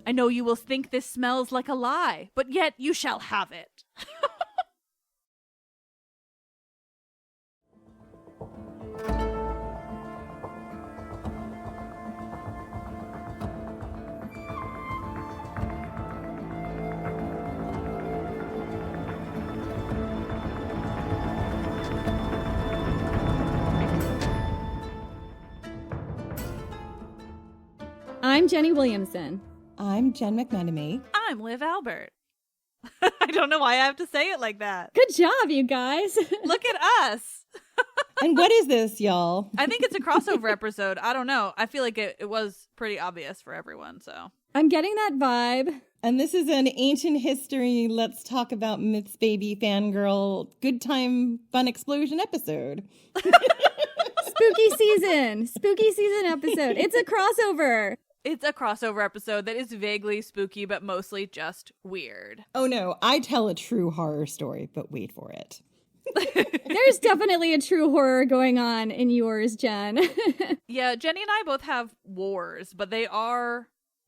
I know you will think this smells like a lie, but yet you shall have it. I'm Jenny Williamson. I'm Genn McMenemy. I'm Liv Albert. I don't know why I have to say it like that. Good job, you guys. Look at us. And what is this, y'all? I think it's a crossover episode. I don't know. I feel like it was pretty obvious for everyone, so. I'm getting that vibe. And this is an ancient history, let's talk about myths, baby, fangirl, good time, fun explosion episode. Spooky season episode. It's a crossover. It's a crossover episode that is vaguely spooky, but mostly just weird. Oh no, I tell a true horror story, but wait for it. There's definitely a true horror going on in yours, Jen. Yeah, Jenny and I both have wars, but they're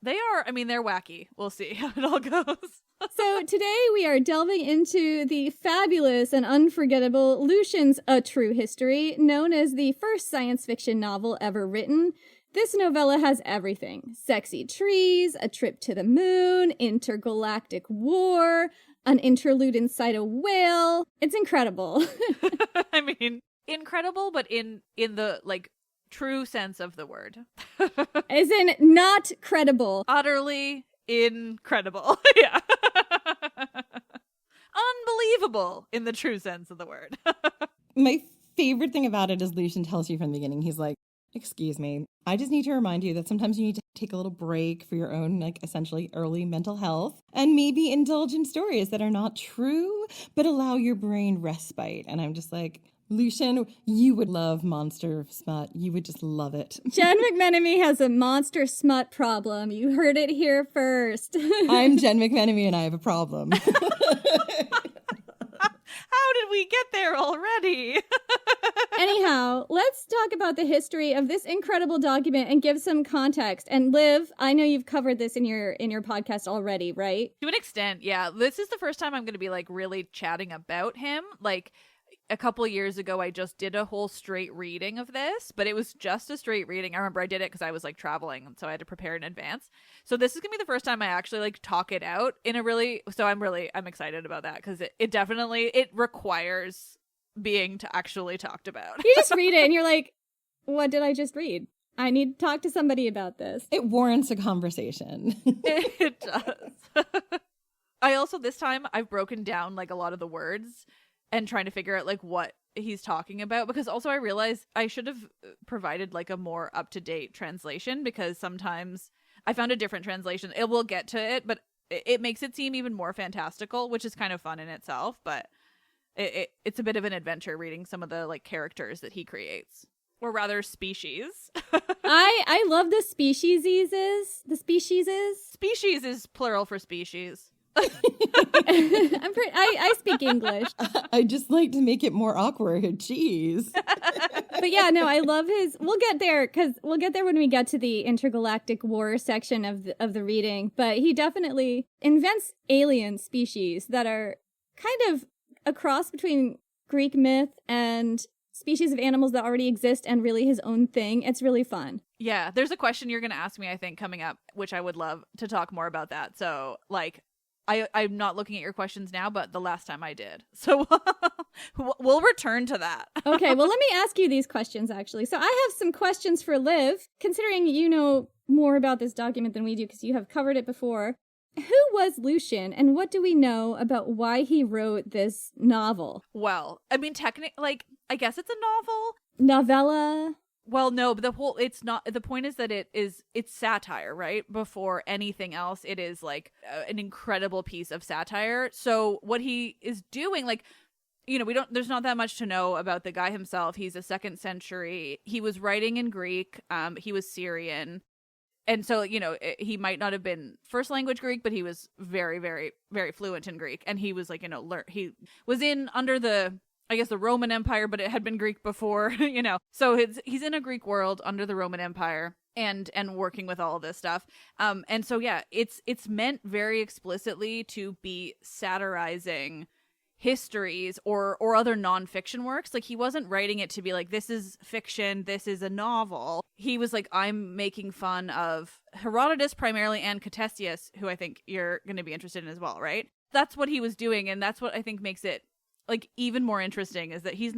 wacky. We'll see how it all goes. So today we are delving into the fabulous and unforgettable Lucian's A True History, known as the first science fiction novel ever written. This novella has everything. Sexy trees, a trip to the moon, intergalactic war, an interlude inside a whale. It's incredible. I mean, incredible, but in the, like, true sense of the word. As in, not credible. Utterly incredible. Yeah. Unbelievable in the true sense of the word. My favorite thing about it is Lucian tells you from the beginning, he's like, excuse me, I just need to remind you that sometimes you need to take a little break for your own, like, essentially early mental health and maybe indulge in stories that are not true, but allow your brain respite. And I'm just like, Lucian, you would love monster smut. You would just love it. Genn McMenemy has a monster smut problem. You heard it here first. I'm Genn McMenemy and I have a problem. How did we get there already? Anyhow, let's talk about the history of this incredible document and give some context. And Liv, I know you've covered this in your podcast already, right? To an extent, yeah. This is the first time I'm going to be, like, really chatting about him. Like, a couple years ago, I just did a whole straight reading of this, but it was just a straight reading. I remember I did it because I was, like, traveling, and so I had to prepare in advance. So this is gonna be the first time I actually, like, talk it out in a really. So I'm excited about that because it definitely requires being actually talked about. You just read it and you're like, what did I just read? I need to talk to somebody about this. It warrants a conversation. It does. I also, this time, I've broken down, like, a lot of the words and trying to figure out, like, what he's talking about, because also I realized I should have provided, like, a more up-to-date translation, because sometimes I found a different translation. It will get to it, but it makes it seem even more fantastical, which is kind of fun in itself, but it's a bit of an adventure reading some of the, like, characters that he creates. Or rather, species. I love the specieses. The specieses. Species is plural for species. I speak English. I just like to make it more awkward. Jeez. But yeah, no, I love his. We'll get there when we get to the intergalactic war section of the reading. But he definitely invents alien species that are kind of a cross between Greek myth and species of animals that already exist and really his own thing. It's really fun. Yeah, there's a question you're going to ask me, I think, coming up, which I would love to talk more about that. So, like, I'm not looking at your questions now, but the last time I did. So we'll return to that. Okay, well, let me ask you these questions, actually. So I have some questions for Liv, considering you know more about this document than we do because you have covered it before. Who was Lucian, and what do we know about why he wrote this novel? Well, I mean, technically, like, I guess it's a novel. Novella. Well, no, but it's not, the point is that it's satire, right? Before anything else, it is, like, an incredible piece of satire. So what he is doing, like, you know, there's not that much to know about the guy himself. He's a 2nd century. He was writing in Greek. He was Syrian. And so, you know, he might not have been first language Greek, but he was very, very, very fluent in Greek. And he was, like, you know, he was under the I guess, the Roman Empire, but it had been Greek before, you know. So he's in a Greek world under the Roman Empire and working with all of this stuff. And so, yeah, it's meant very explicitly to be satirizing histories or other nonfiction works. Like, he wasn't writing it to be like, this is fiction, this is a novel. He was like, I'm making fun of Herodotus primarily, and Ctesias, who I think you're going to be interested in as well, right? That's what he was doing, and that's what I think makes it like even more interesting, is that he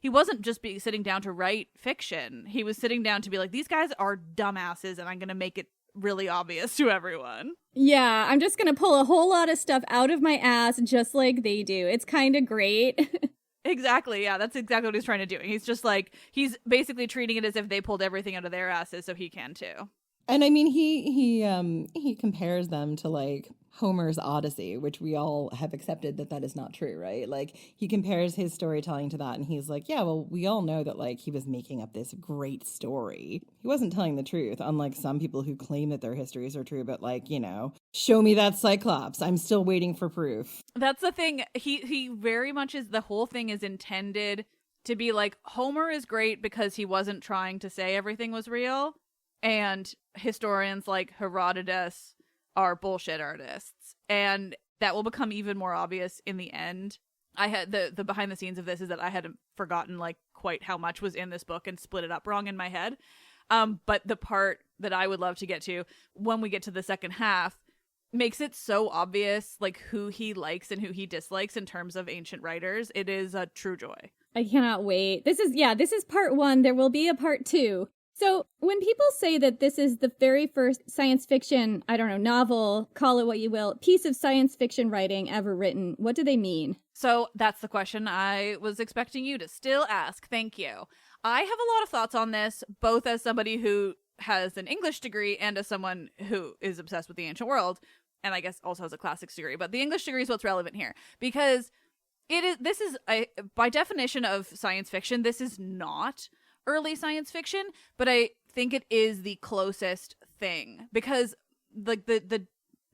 wasn't just sitting down to write fiction. He was sitting down to be like, these guys are dumbasses and I'm going to make it really obvious to everyone. Yeah, I'm just going to pull a whole lot of stuff out of my ass just like they do. It's kind of great. Exactly. Yeah, that's exactly what he's trying to do. He's just like, he's basically treating it as if they pulled everything out of their asses so he can too. And I mean, he compares them to like Homer's Odyssey, which we all have accepted that is not true, right? Like, he compares his storytelling to that, and he's like, yeah, well, we all know that like he was making up this great story. He wasn't telling the truth, unlike some people who claim that their histories are true, but like, you know, show me that Cyclops. I'm still waiting for proof. That's the thing. He very much is, the whole thing is intended to be like, Homer is great because he wasn't trying to say everything was real. And historians like Herodotus are bullshit artists. And that will become even more obvious in the end. I had the behind the scenes of this is that I had forgotten like quite how much was in this book and split it up wrong in my head. But the part that I would love to get to when we get to the second half makes it so obvious like who he likes and who he dislikes in terms of ancient writers. It is a true joy. I cannot wait. This is part 1. There will be a part 2. So when people say that this is the very first science fiction, I don't know, novel, call it what you will, piece of science fiction writing ever written, what do they mean? So that's the question I was expecting you to still ask. Thank you. I have a lot of thoughts on this, both as somebody who has an English degree and as someone who is obsessed with the ancient world, and I guess also has a classics degree. But the English degree is what's relevant here, because this is by definition of science fiction, this is not early science fiction, but I think it is the closest thing, because like the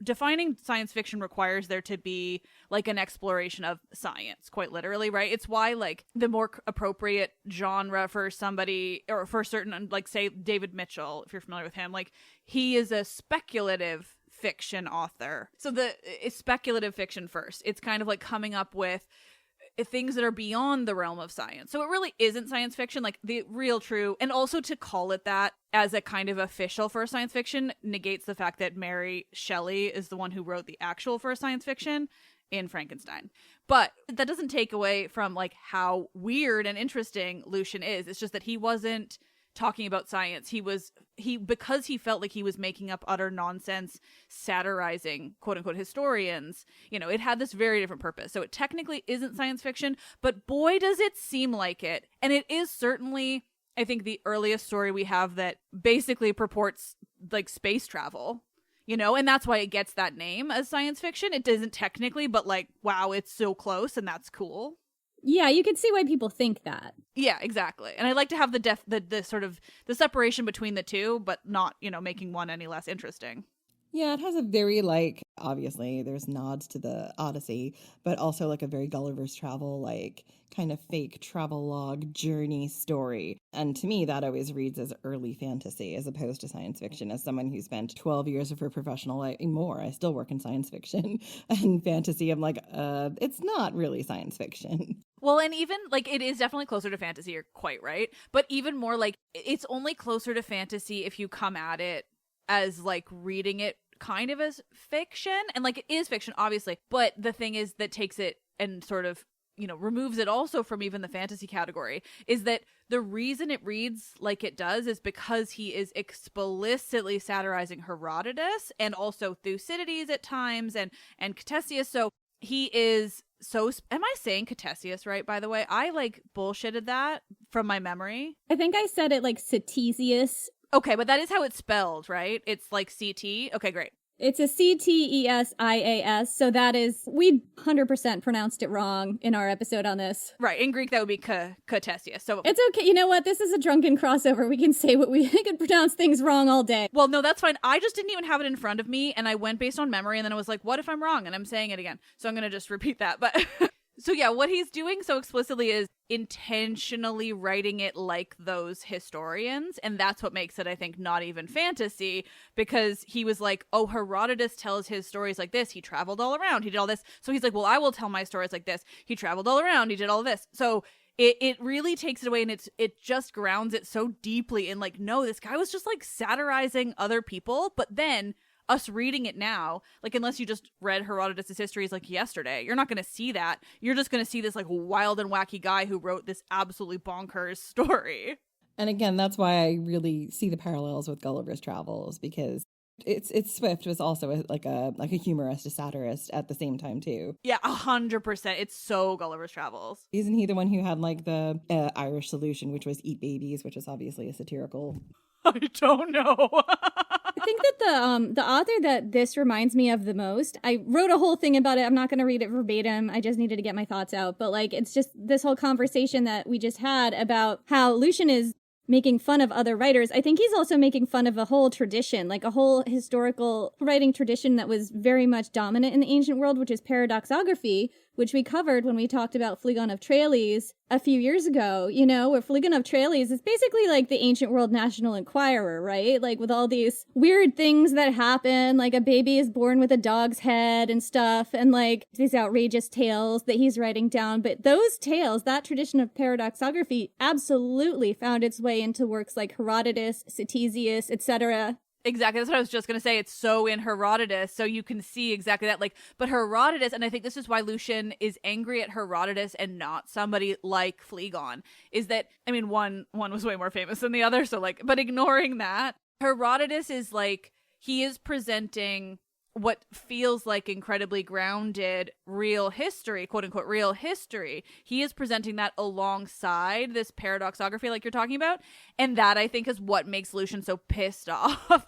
defining science fiction requires there to be like an exploration of science, quite literally, right? It's why like the more appropriate genre for somebody, or for certain, like say David Mitchell, if you're familiar with him, like he is a speculative fiction author. So it's speculative fiction first. It's kind of like coming up with things that are beyond the realm of science. So it really isn't science fiction, like the real true. And also to call it that as a kind of official first science fiction negates the fact that Mary Shelley is the one who wrote the actual first science fiction in Frankenstein. But that doesn't take away from like how weird and interesting Lucian is. It's just that he wasn't talking about science. Because he felt like he was making up utter nonsense, satirizing quote unquote historians, you know, it had this very different purpose. So it technically isn't science fiction, but boy does it seem like it. And it is certainly, I think, the earliest story we have that basically purports like space travel, you know, and that's why it gets that name as science fiction. It doesn't technically, but like, wow, it's so close, and that's cool. Yeah, you can see why people think that. Yeah, exactly. And I like to have the sort of the separation between the two, but not, you know, making one any less interesting. Yeah, it has a very, like, obviously there's nods to the Odyssey, but also like a very Gulliver's Travel, like kind of fake travelogue journey story. And to me, that always reads as early fantasy as opposed to science fiction. As someone who spent 12 years of her professional life, more, I still work in science fiction and fantasy. I'm like, it's not really science fiction. Well, and even, like, it is definitely closer to fantasy, you're quite right. But even more, like, it's only closer to fantasy if you come at it as, like, reading it kind of as fiction. And, like, it is fiction, obviously. But the thing is that takes it and sort of, you know, removes it also from even the fantasy category is that the reason it reads like it does is because he is explicitly satirizing Herodotus and also Thucydides at times and Ctesias. So he is... So, am I saying Ctesias right, by the way? I, like, bullshitted that from my memory. I think I said it like Ctesias. Okay, but that is how it's spelled, right? It's like CT? Okay, great. It's a Ctesias, so that is, we 100% pronounced it wrong in our episode on this. Right, in Greek that would be Ctesias. So it's okay, you know what, this is a drunken crossover. We can say what we can pronounce things wrong all day. Well, no, that's fine. I just didn't even have it in front of me, and I went based on memory, and then I was like, what if I'm wrong? And I'm saying it again. So I'm going to just repeat that. But So yeah, what he's doing so explicitly is intentionally writing it like those historians, and that's what makes it, I think, not even fantasy, because he was like, oh, Herodotus tells his stories like this, he traveled all around, he did all this, so he's like, well, I will tell my stories like this, he traveled all around, he did all this. So it really takes it away, and it just grounds it so deeply in like, no, this guy was just like satirizing other people, but then us reading it now, like, unless you just read Herodotus' histories like yesterday, you're not going to see that. You're just going to see this like wild and wacky guy who wrote this absolutely bonkers story. And again, that's why I really see the parallels with Gulliver's Travels, because it's Swift was also like a humorist, a satirist at the same time too. Yeah, 100%. It's so Gulliver's Travels. Isn't he the one who had like the Irish solution, which was eat babies, which is obviously a satirical? I don't know. I think that the author that this reminds me of the most, I wrote a whole thing about it. I'm not going to read it verbatim. I just needed to get my thoughts out. But like, it's just this whole conversation that we just had about how Lucian is making fun of other writers. I think he's also making fun of a whole tradition, like a whole historical writing tradition that was very much dominant in the ancient world, which is paradoxography, which we covered when we talked about Phlegon of Tralles a few years ago, you know, where Phlegon of Tralles is basically like the ancient world National Enquirer, right? Like with all these weird things that happen, like a baby is born with a dog's head and stuff, and like these outrageous tales that he's writing down. But those tales, that tradition of paradoxography, absolutely found its way into works like Herodotus, Ctesias, etc. Exactly. That's what I was just going to say. It's so in Herodotus, so you can see exactly that. Like, but Herodotus, and I think this is why Lucian is angry at Herodotus and not somebody like Phlegon, is that, I mean, one was way more famous than the other, so like, but ignoring that, Herodotus is like, he is presenting what feels like incredibly grounded real history, quote unquote real history. He is presenting that alongside this paradoxography like you're talking about, and that I think is what makes Lucian so pissed off.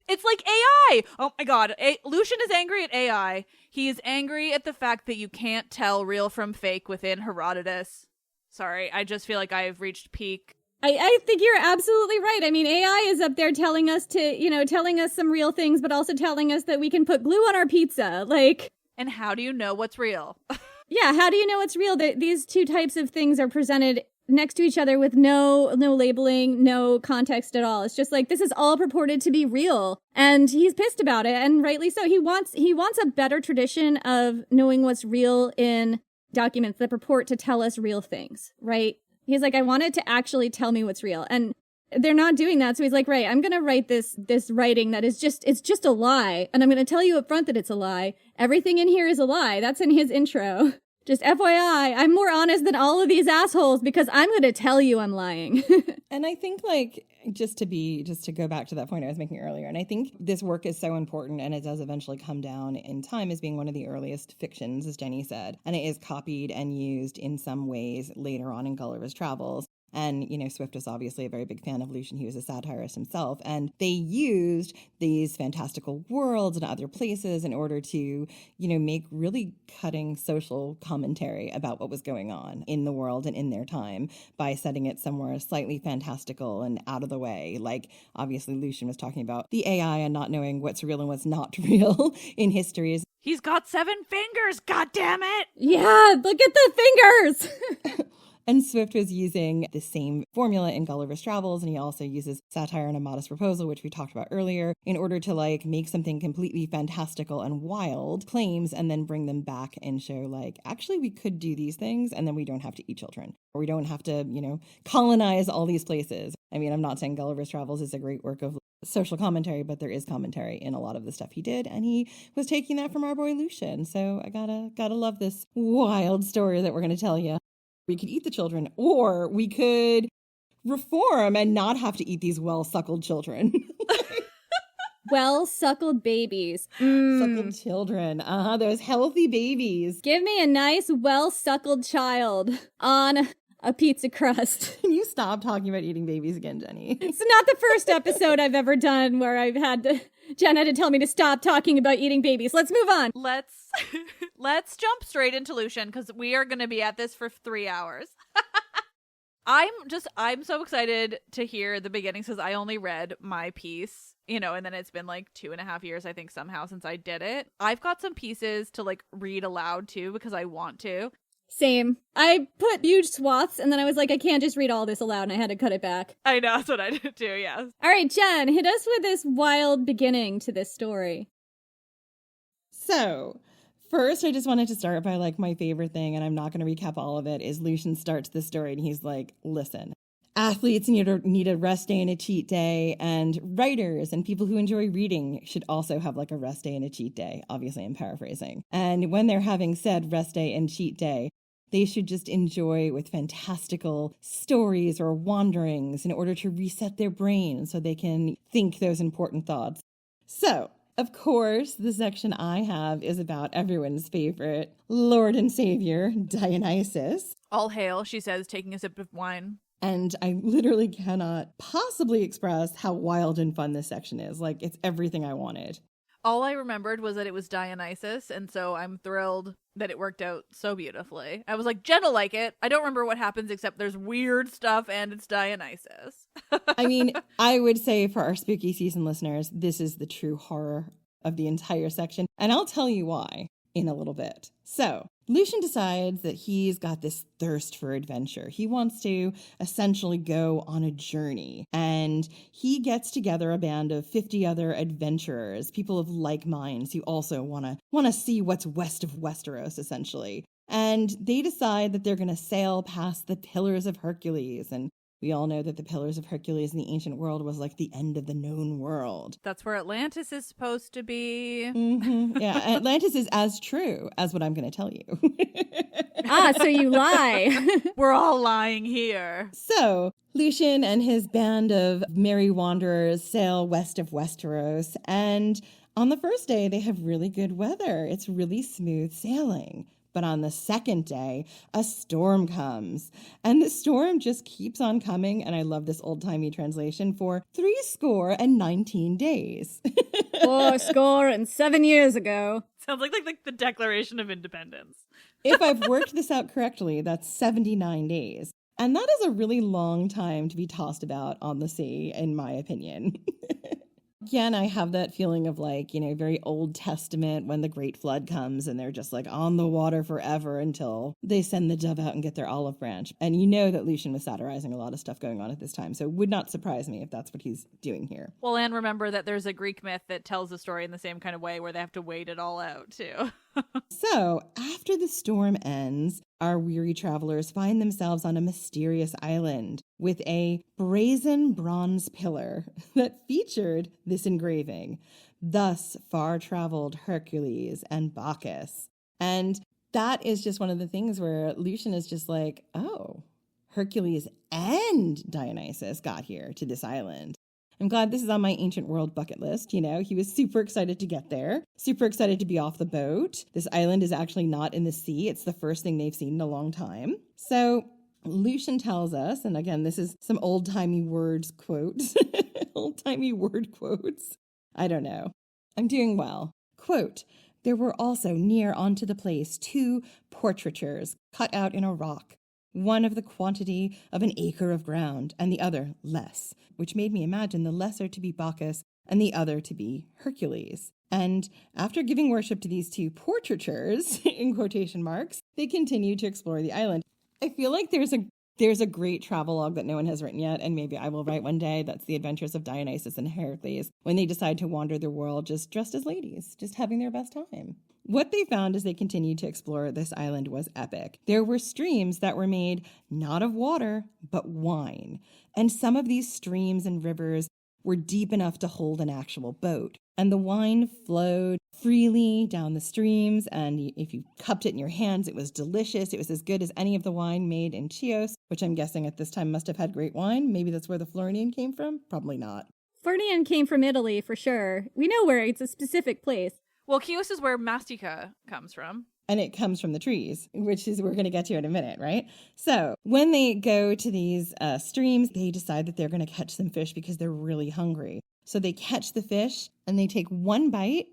It's like AI. Oh my god, Lucian is angry at AI. He is angry at the fact that you can't tell real from fake within Herodotus. Sorry, I just feel like I've reached peak. I think you're absolutely right. I mean, AI is up there telling us telling us some real things, but also telling us that we can put glue on our pizza. Like, and how do you know what's real? Yeah, how do you know what's real? These two types of things are presented next to each other with no labeling, no context at all. It's just like, this is all purported to be real, and he's pissed about it, and rightly so. He wants a better tradition of knowing what's real in documents that purport to tell us real things, right? He's like, I want it to actually tell me what's real. And they're not doing that. So he's like, right, I'm going to write this writing that is it's just a lie. And I'm going to tell you up front that it's a lie. Everything in here is a lie. That's in his intro. Just FYI, I'm more honest than all of these assholes because I'm going to tell you I'm lying. And I think, like, just to go back to that point I was making earlier, and I think this work is so important, and it does eventually come down in time as being one of the earliest fictions, as Jenny said, and it is copied and used in some ways later on in Gulliver's Travels. And, you know, Swift was obviously a very big fan of Lucian. He was a satirist himself. And they used these fantastical worlds and other places in order to, you know, make really cutting social commentary about what was going on in the world and in their time by setting it somewhere slightly fantastical and out of the way. Like, obviously, Lucian was talking about the AI and not knowing what's real and what's not real in histories. He's got 7 fingers, god damn it! Yeah, look at the fingers! And Swift was using the same formula in Gulliver's Travels, and he also uses satire and a modest proposal, which we talked about earlier, in order to, like, make something completely fantastical and wild claims and then bring them back and show, like, actually we could do these things and then we don't have to eat children. Or we don't have to, you know, colonize all these places. I mean, I'm not saying Gulliver's Travels is a great work of social commentary, but there is commentary in a lot of the stuff he did, and he was taking that from our boy Lucian. So I gotta love this wild story that we're gonna tell you. We could eat the children, or we could reform and not have to eat these well-suckled children. Well-suckled babies. Suckled children. Those healthy babies. Give me a nice, well-suckled child on a pizza crust. Can you stop talking about eating babies again, Jenny? It's not the first episode I've ever done where Jen had to tell me to stop talking about eating babies. Let's move on. Let's jump straight into Lucian, because we are going to be at this for 3 hours. I'm so excited to hear the beginnings because I only read my piece, and then it's been like 2.5 years, I think, somehow since I did it. I've got some pieces to like read aloud too because I want to. Same. I put huge swaths and then I was like, I can't just read all this aloud, and I had to cut it back. I know, that's what I did too, yes. All right, Genn, hit us with this wild beginning to this story. So, first, I just wanted to start by like my favorite thing, and I'm not going to recap all of it, is Lucian starts the story and he's like, listen, athletes need a rest day and a cheat day, and writers and people who enjoy reading should also have like a rest day and a cheat day. Obviously, I'm paraphrasing. And when they're having said rest day and cheat day, they should just enjoy with fantastical stories or wanderings in order to reset their brain so they can think those important thoughts. So, of course, the section I have is about everyone's favorite Lord and Savior, Dionysus. All hail, she says, taking a sip of wine. And I literally cannot possibly express how wild and fun this section is. Like, it's everything I wanted. All I remembered was that it was Dionysus, and so I'm thrilled that it worked out so beautifully. I was like, Genn will like it. I don't remember what happens except there's weird stuff and it's Dionysus. I mean, I would say for our spooky season listeners, this is the true horror of the entire section. And I'll tell you why in a little bit. So, Lucian decides that he's got this thirst for adventure. He wants to essentially go on a journey, and he gets together a band of 50 other adventurers, people of like minds who also want to see what's west of Westeros, essentially. And they decide that they're going to sail past the Pillars of Hercules, and we all know that the Pillars of Hercules in the ancient world was like the end of the known world. That's where Atlantis is supposed to be. Mm-hmm. Yeah, Atlantis is as true as what I'm going to tell you. So you lie. We're all lying here. So, Lucian and his band of merry wanderers sail west of Westeros, and on the first day, they have really good weather. It's really smooth sailing. But on the second day, a storm comes. And the storm just keeps on coming, and I love this old-timey translation, for 19 days. 7 years ago. Sounds like the Declaration of Independence. If I've worked this out correctly, that's 79 days. And that is a really long time to be tossed about on the sea, in my opinion. Again, I have that feeling of like, very Old Testament when the Great Flood comes and they're just like on the water forever until they send the dove out and get their olive branch. And you know that Lucian was satirizing a lot of stuff going on at this time, so it would not surprise me if that's what he's doing here. Well, and remember that there's a Greek myth that tells the story in the same kind of way where they have to wait it all out, too. So, after the storm ends, our weary travelers find themselves on a mysterious island with a brazen bronze pillar that featured this engraving, "Thus far traveled Hercules and Bacchus." And that is just one of the things where Lucian is just like, oh, Hercules and Dionysus got here to this island. I'm glad this is on my ancient world bucket list. He was super excited to get there, super excited to be off the boat. This island is actually not in the sea. It's the first thing they've seen in a long time. So Lucian tells us, and again, this is some old-timey words quotes, old-timey word quotes. I don't know. I'm doing well. Quote, "There were also near unto the place 2 portraitures cut out in a rock, one of the quantity of an acre of ground, and the other less, which made me imagine the lesser to be Bacchus and the other to be Hercules." And after giving worship to these 2 portraitures, in quotation marks, they continue to explore the island. I feel like there's a great travelogue that no one has written yet, and maybe I will write one day. That's the adventures of Dionysus and Heracles when they decide to wander the world just dressed as ladies, just having their best time. What they found as they continued to explore this island was epic. There were streams that were made not of water, but wine. And some of these streams and rivers were deep enough to hold an actual boat. And the wine flowed freely down the streams, and if you cupped it in your hands, it was delicious. It was as good as any of the wine made in Chios, which I'm guessing at this time must have had great wine. Maybe that's where the Florian came from? Probably not. Florian came from Italy, for sure. We know where. It's a specific place. Well, Chios is where mastica comes from. And it comes from the trees, which is we're going to get to in a minute, right? So when they go to these streams, they decide that they're going to catch some fish because they're really hungry. So they catch the fish and they take one bite.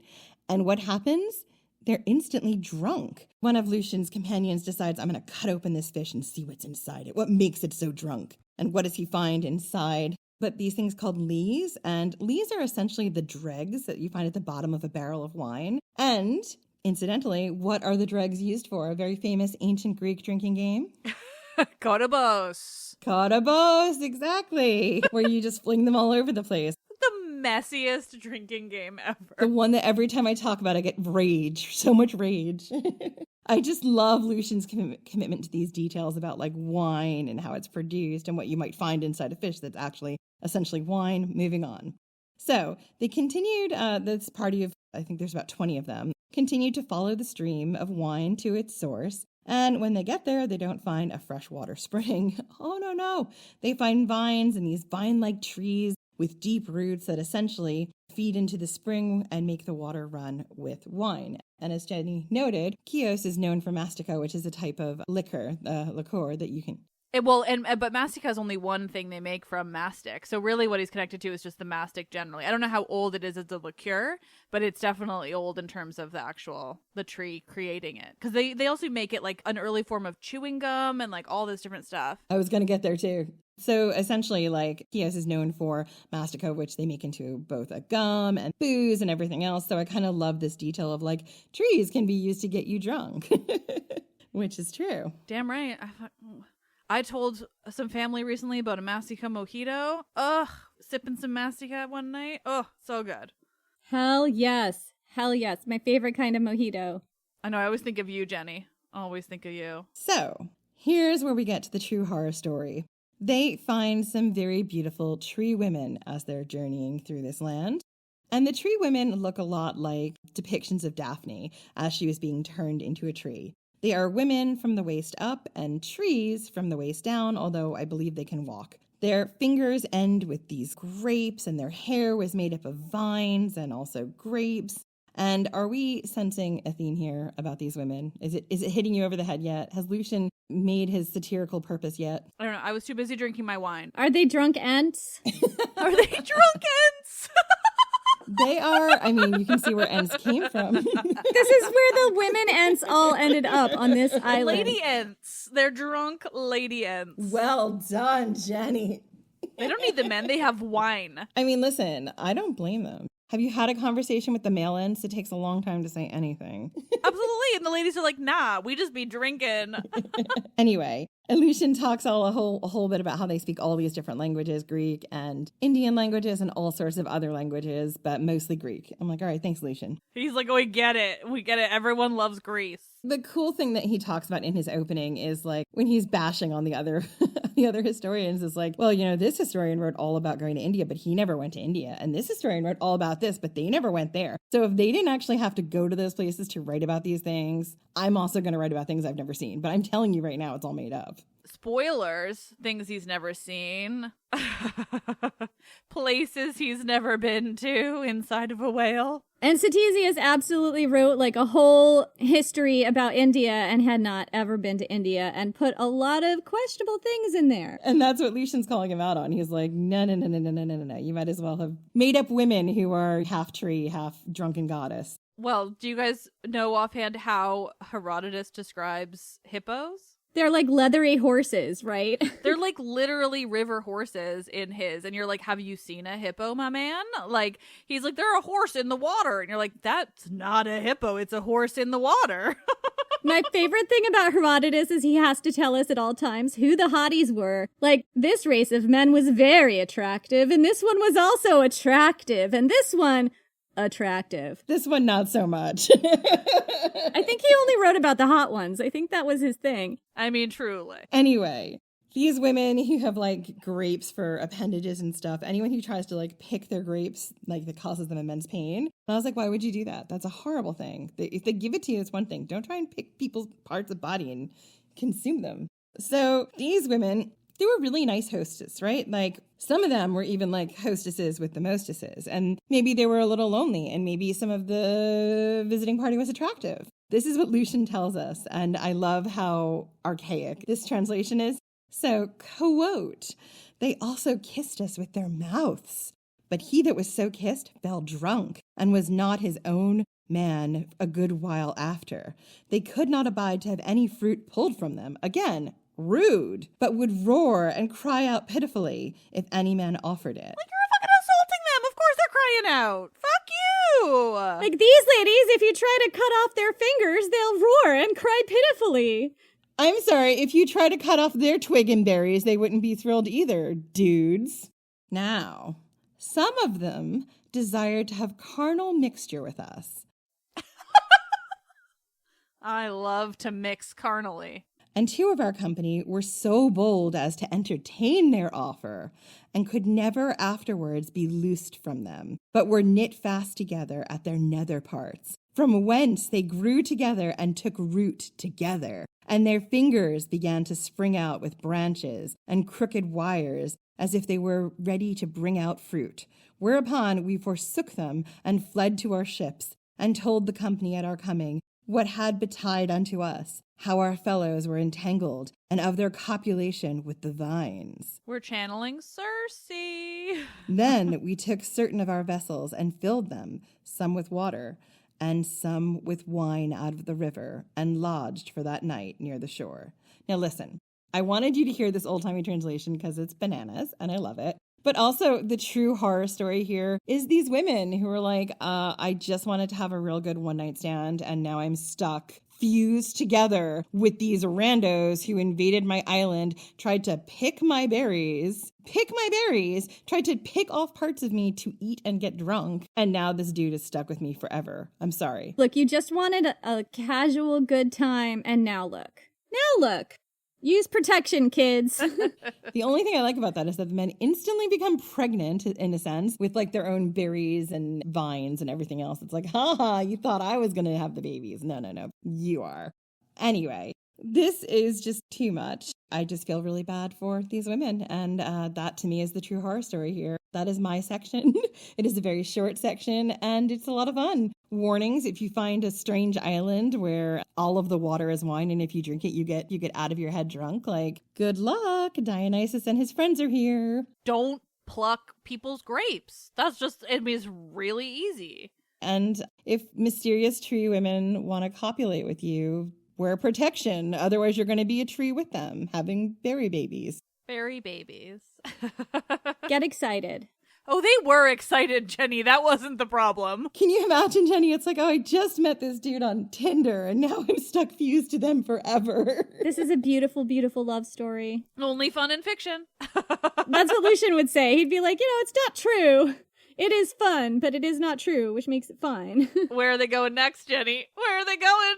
And what happens? they're instantly drunk. One of Lucian's companions decides, I'm going to cut open this fish and see what's inside it. What makes it so drunk? And what does he find inside? But these things called lees, and lees are essentially the dregs that you find at the bottom of a barrel of wine. And incidentally, what are the dregs used for? A very famous ancient Greek drinking game? Kotabos. Kotabos, exactly. Where you just fling them all over the place. The messiest drinking game ever. The one that every time I talk about, I get rage. So much rage. I just love Lucian's commitment to these details about like wine and how it's produced and what you might find inside a fish that's actually essentially wine. Moving on. So they continued, this party of, I think there's about 20 of them, continued to follow the stream of wine to its source. And when they get there, they don't find a freshwater spring. Oh, no. They find vines and these vine-like trees with deep roots that essentially feed into the spring and make the water run with wine. And as Jenny noted, Chios is known for mastica, which is a type of liquor that you can... But mastica is only one thing they make from mastic. So really what he's connected to is just the mastic generally. I don't know how old it is as a liqueur, but it's definitely old in terms of the tree creating it. Because they also make it like an early form of chewing gum and like all this different stuff. I was going to get there too. So essentially, like, Chios is known for mastica, which they make into both a gum and booze and everything else. So I kind of love this detail of like trees can be used to get you drunk, which is true. Damn right. I told some family recently about a mastica mojito. Ugh, sipping some mastica one night. Oh, so good. Hell yes. My favorite kind of mojito. I know, I always think of you, Jenny. I always think of you. So, here's where we get to the true horror story. They find some very beautiful tree women as they're journeying through this land. And the tree women look a lot like depictions of Daphne as she was being turned into a tree. They are women from the waist up and trees from the waist down, although I believe they can walk. Their fingers end with these grapes, and their hair was made up of vines and also grapes. And are we sensing a theme here about these women? Is it hitting you over the head yet? Has Lucian made his satirical purpose yet? I don't know. I was too busy drinking my wine. Are they drunk ants? Are they drunk ants? They are. I mean, you can see where ants came from. This is where the women ants all ended up on this island. Lady ants. They're drunk lady ants. Well done, Jenny. They don't need the men. They have wine. I mean, listen, I don't blame them. Have you had a conversation with the male ants? It takes a long time to say anything. Absolutely. And the ladies are like, nah, we just be drinking. Anyway, Lucian talks a whole bit about how they speak all these different languages, Greek and Indian languages and all sorts of other languages, but mostly Greek. I'm like, all right, thanks, Lucian. He's like, we get it. We get it. Everyone loves Greece. The cool thing that he talks about in his opening is like when he's bashing on the other the other historians is like, well, you know, this historian wrote all about going to India, but he never went to India. And this historian wrote all about this, but they never went there. So if they didn't actually have to go to those places to write about these things, I'm also going to write about things I've never seen. But I'm telling you right now, it's all made up. Spoilers, things he's never seen. Places he's never been to inside of a whale. And Satesius absolutely wrote like a whole history about India and had not ever been to India and put a lot of questionable things in there. And that's what Lucian's calling him out on. He's like, no. You might as well have made up women who are half tree, half drunken goddess. Well, do you guys know offhand how Herodotus describes hippos? They're like leathery horses, right? They're like literally river horses in his. And you're like, have you seen a hippo, my man? Like, he's like, they're a horse in the water. And you're like, that's not a hippo. It's a horse in the water. My favorite thing about Herodotus is he has to tell us at all times who the hotties were. Like, this race of men was very attractive, and this one was also attractive, and this one... attractive. This one, not so much. I think he only wrote about the hot ones. I think that was his thing. I mean, truly. Anyway, these women who have like grapes for appendages and stuff, anyone who tries to like pick their grapes, like that causes them immense pain. And I was like, why would you do that? That's a horrible thing. If they give it to you, it's one thing. Don't try and pick people's parts of body and consume them. So these women, they were really nice hostess, right? Like some of them were even like hostesses with the mostesses, and maybe they were a little lonely, and maybe some of the visiting party was attractive. This is what Lucian tells us, and I love how archaic this translation is. So, quote, they also kissed us with their mouths, but he that was so kissed fell drunk, and was not his own, man a good while after. They could not abide to have any fruit pulled from them. Again, rude, but would roar and cry out pitifully if any man offered it. Like, you're fucking assaulting them. Of course they're crying out. Fuck you. Like, these ladies, if you try to cut off their fingers, they'll roar and cry pitifully. I'm sorry, if you try to cut off their twig and berries, they wouldn't be thrilled either, dudes. Now, some of them desired to have carnal mixture with us. I love to mix carnally. And 2 of our company were so bold as to entertain their offer, and could never afterwards be loosed from them, but were knit fast together at their nether parts, from whence they grew together and took root together, and their fingers began to spring out with branches and crooked wires, as if they were ready to bring out fruit. Whereupon we forsook them and fled to our ships, and told the company at our coming what had betide unto us, how our fellows were entangled, and of their copulation with the vines. We're channeling Cersei. Then we took certain of our vessels and filled them, some with water, and some with wine out of the river, and lodged for that night near the shore. Now listen, I wanted you to hear this old-timey translation because it's bananas, and I love it. But also, the true horror story here is these women who are like, I just wanted to have a real good one-night stand, and now I'm stuck, fused together with these randos who invaded my island, tried to pick my berries, tried to pick off parts of me to eat and get drunk, and now this dude is stuck with me forever. I'm sorry. Look, you just wanted a casual good time, and now look. Now look. Use protection, kids. The only thing I like about that is that the men instantly become pregnant, in a sense, with like their own berries and vines and everything else. It's like, haha, you thought I was going to have the babies. No, you are. Anyway, this is just too much. I just feel really bad for these women. And that to me is the true horror story here. That is my section. It is a very short section and it's a lot of fun. Warnings, if you find a strange island where all of the water is wine and if you drink it, you get out of your head drunk, like, good luck. Dionysus and his friends are here. Don't pluck people's grapes. It is really easy. And if mysterious tree women want to copulate with you, wear protection. Otherwise, you're going to be a tree with them, having berry babies. Berry babies. Get excited. Oh, they were excited, Jenny. That wasn't the problem. Can you imagine, Jenny? It's like, oh, I just met this dude on Tinder, and now I'm stuck fused to them forever. This is a beautiful, beautiful love story. Only fun in fiction. That's what Lucian would say. He'd be like, it's not true. It is fun, but it is not true, which makes it fine. Where are they going next, Jenny? Where are they going?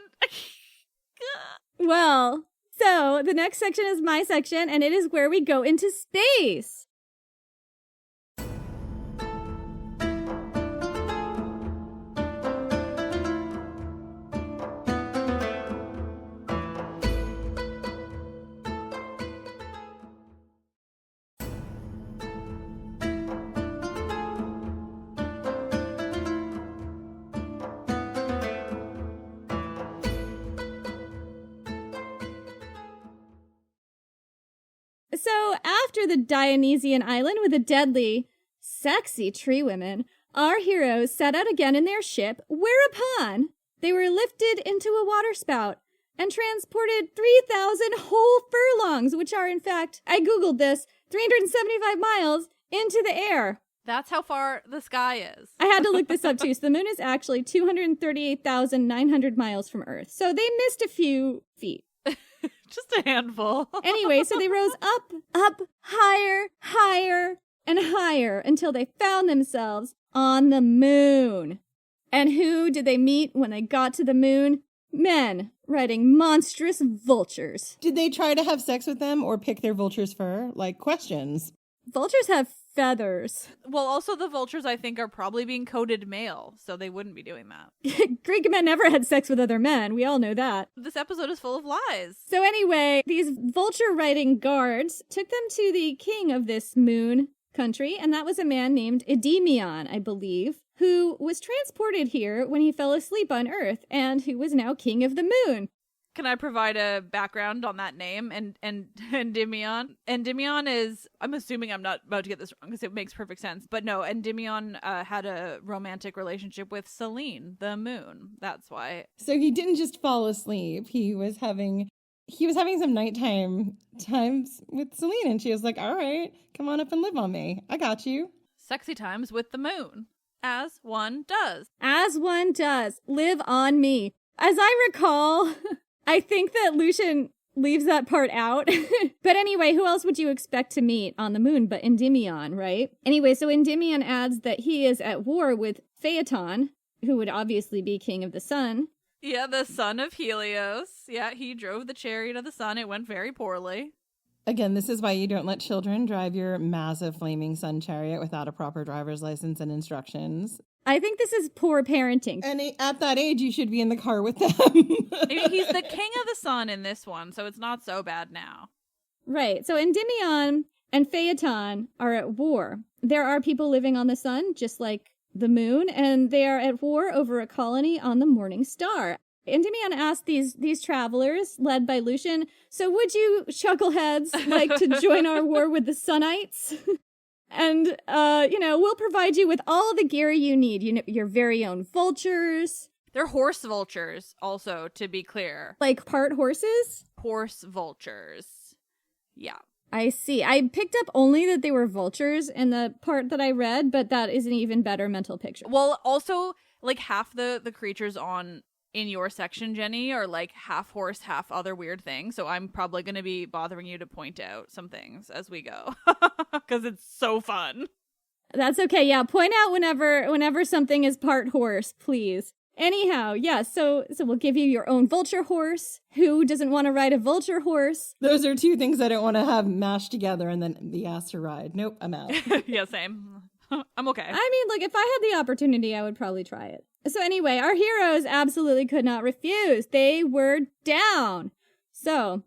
Well, so the next section is my section, and it is where we go into space. So, after the Dionysian island with the deadly, sexy tree women, our heroes set out again in their ship, whereupon they were lifted into a waterspout and transported 3,000 whole furlongs, which are, in fact, I googled this, 375 miles into the air. That's how far the sky is. I had to look this up, too. So the moon is actually 238,900 miles from Earth. So they missed a few feet. Just a handful. Anyway, so they rose up, higher, and higher until they found themselves on the moon. And who did they meet when they got to the moon? Men riding monstrous vultures. Did they try to have sex with them or pick their vulture's fur? Like, questions. Vultures have feathers. Well, also the vultures, I think, are probably being coded male, so they wouldn't be doing that. Greek men never had sex with other men. We all know that. This episode is full of lies. So anyway, these vulture-riding guards took them to the king of this moon country, and that was a man named Endymion, I believe, who was transported here when he fell asleep on Earth, and who was now king of the moon. Can I provide a background on that name and Endymion? Endymion is, I'm assuming I'm not about to get this wrong because it makes perfect sense, but no, Endymion had a romantic relationship with Selene, the moon. That's why. So he didn't just fall asleep. He was having some nighttime times with Selene, and she was like, all right, come on up and live on me. I got you. Sexy times with the moon. As one does. As one does. Live on me. As I recall, I think that Lucian leaves that part out. But anyway, who else would you expect to meet on the moon but Endymion, right? Anyway, so Endymion adds that he is at war with Phaeton, who would obviously be king of the sun. Yeah, the son of Helios. Yeah, he drove the chariot of the sun. It went very poorly. Again, this is why you don't let children drive your massive flaming sun chariot without a proper driver's license and instructions. I think this is poor parenting. And at that age, you should be in the car with them. I mean, he's the king of the sun in this one, so it's not so bad now. Right. So Endymion and Phaeton are at war. There are people living on the sun, just like the moon, and they are at war over a colony on the morning star. Endymion asked these travelers, led by Lucian, so would you, chuckleheads, like to join our war with the Sunnites? And, we'll provide you with all the gear you need. Your very own vultures. They're horse vultures, also, to be clear. Like part horses? Horse vultures. Yeah. I see. I picked up only that they were vultures in the part that I read, but that is an even better mental picture. Well, also, like, half the creatures in your section, Jenny, are like half horse, half other weird things. So I'm probably going to be bothering you to point out some things as we go because it's so fun. That's okay. Yeah, point out whenever something is part horse, please. Anyhow, yeah. So we'll give you your own vulture horse. Who doesn't want to ride a vulture horse? Those are two things I don't want to have mashed together and then be asked to ride. Nope, I'm out. Yeah, same. I'm okay. I mean, like, if I had the opportunity, I would probably try it. So anyway, our heroes absolutely could not refuse. They were down. So,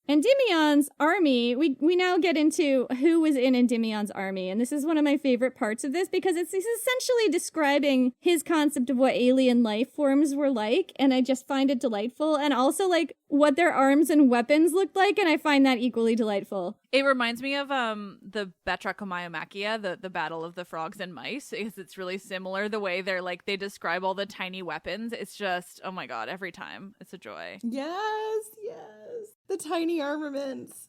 Endymion's army, we now get into who was in Endymion's army. And this is one of my favorite parts of this because it's essentially describing his concept of what alien life forms were like. And I just find it delightful. And also, like, what their arms and weapons looked like. And I find that equally delightful. It reminds me of the Batrachomaiomakia, the battle of the frogs and mice, because it's really similar the way they describe all the tiny weapons. It's just, oh my god, every time. It's a joy. Yes. The tiny armaments.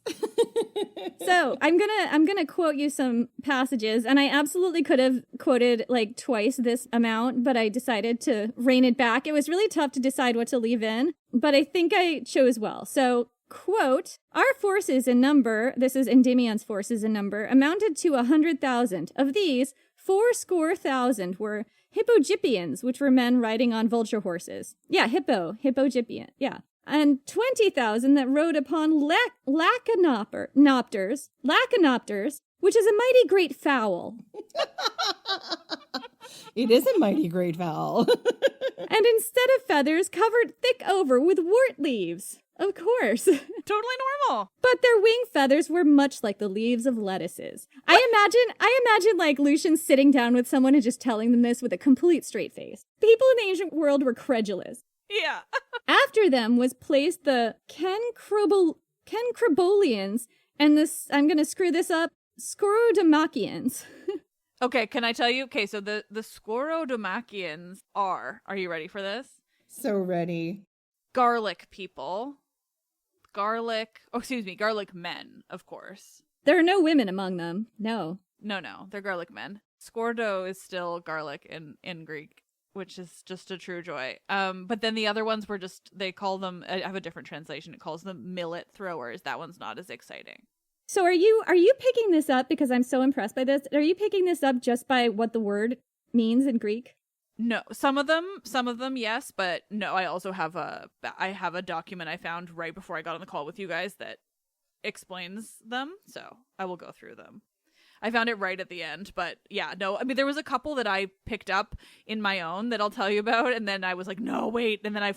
So I'm gonna quote you some passages, and I absolutely could have quoted like twice this amount, but I decided to rein it back. It was really tough to decide what to leave in, but I think I chose well. So, quote, our forces in number, this is Endymion's forces in number, amounted to 100,000. Of these, 400,000 were hippogippians, which were men riding on vulture horses. Yeah, hippogippian, yeah. And 20,000 that rode upon lachanopters, which is a mighty great fowl. It is a mighty great fowl. And instead of feathers, covered thick over with wart leaves. Of course. Totally normal. But their wing feathers were much like the leaves of lettuces. I imagine like Lucian sitting down with someone and just telling them this with a complete straight face. People in the ancient world were credulous. Yeah. After them was placed the Kenkrobolians and this, I'm going to screw this up, Skorodomachians. Okay, can I tell you? Okay, so the Skorodomachians are you ready for this? So ready. Garlic people. Garlic men, of course. There are no women among them. No, they're garlic men. Skordo is still garlic in Greek, which is just a true joy. But then the other ones were just, they call them, I have a different translation, it calls them millet throwers. That one's not as exciting. So are you picking this up because I'm so impressed by this? Are you picking this up just by what the word means in Greek? No, some of them, yes, but no, I also have a document I found right before I got on the call with you guys that explains them, so I will go through them. I found it right at the end, but yeah, no, I mean, there was a couple that I picked up in my own that I'll tell you about, and then I was like, no, wait, and then I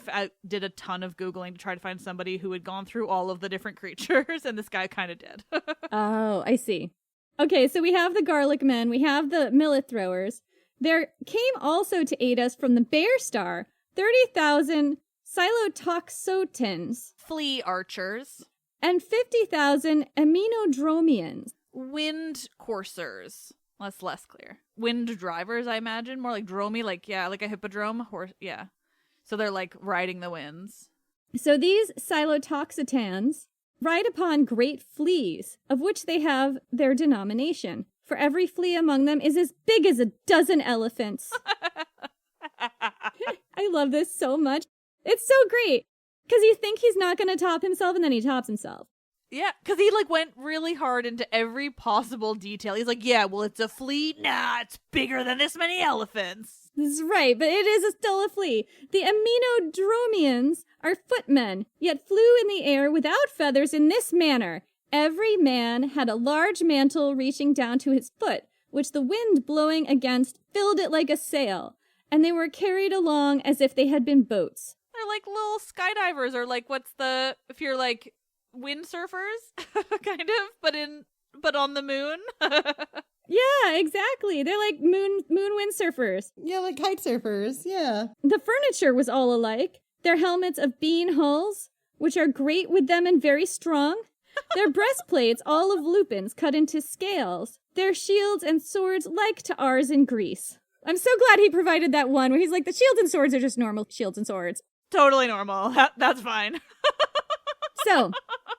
did a ton of Googling to try to find somebody who had gone through all of the different creatures, and this guy kind of did. Oh, I see. Okay, so we have the garlic men, we have the millet throwers. There came also to aid us from the bear star 30,000 Cylotoxotins, Flea archers. and 50,000 aminodromians. Wind coursers. That's less clear. Wind drivers, I imagine. More like dromy, like a hippodrome. Horse, yeah. So they're like riding the winds. So these cylotoxotans ride upon great fleas, of which they have their denomination. For every flea among them is as big as a dozen elephants. I love this so much. It's so great. Because you think he's not going to top himself, and then he tops himself. Yeah, because he like went really hard into every possible detail. He's like, yeah, well, it's a flea. Nah, it's bigger than this many elephants. This is right, but it is still a flea. The aminodromians are footmen, yet flew in the air without feathers in this manner. Every man had a large mantle reaching down to his foot, which the wind blowing against filled it like a sail, and they were carried along as if they had been boats. They're like little skydivers, or like if you're like windsurfers, kind of, but on the moon. Yeah, exactly. They're like moon windsurfers. Yeah, like kite surfers, yeah. The furniture was all alike. Their helmets of bean hulls, which are great with them and very strong. Their breastplates all of lupins cut into scales. Their shields and swords like to ours in Greece. I'm so glad he provided that one where he's like, the shields and swords are just normal shields and swords. Totally normal. That's fine. So,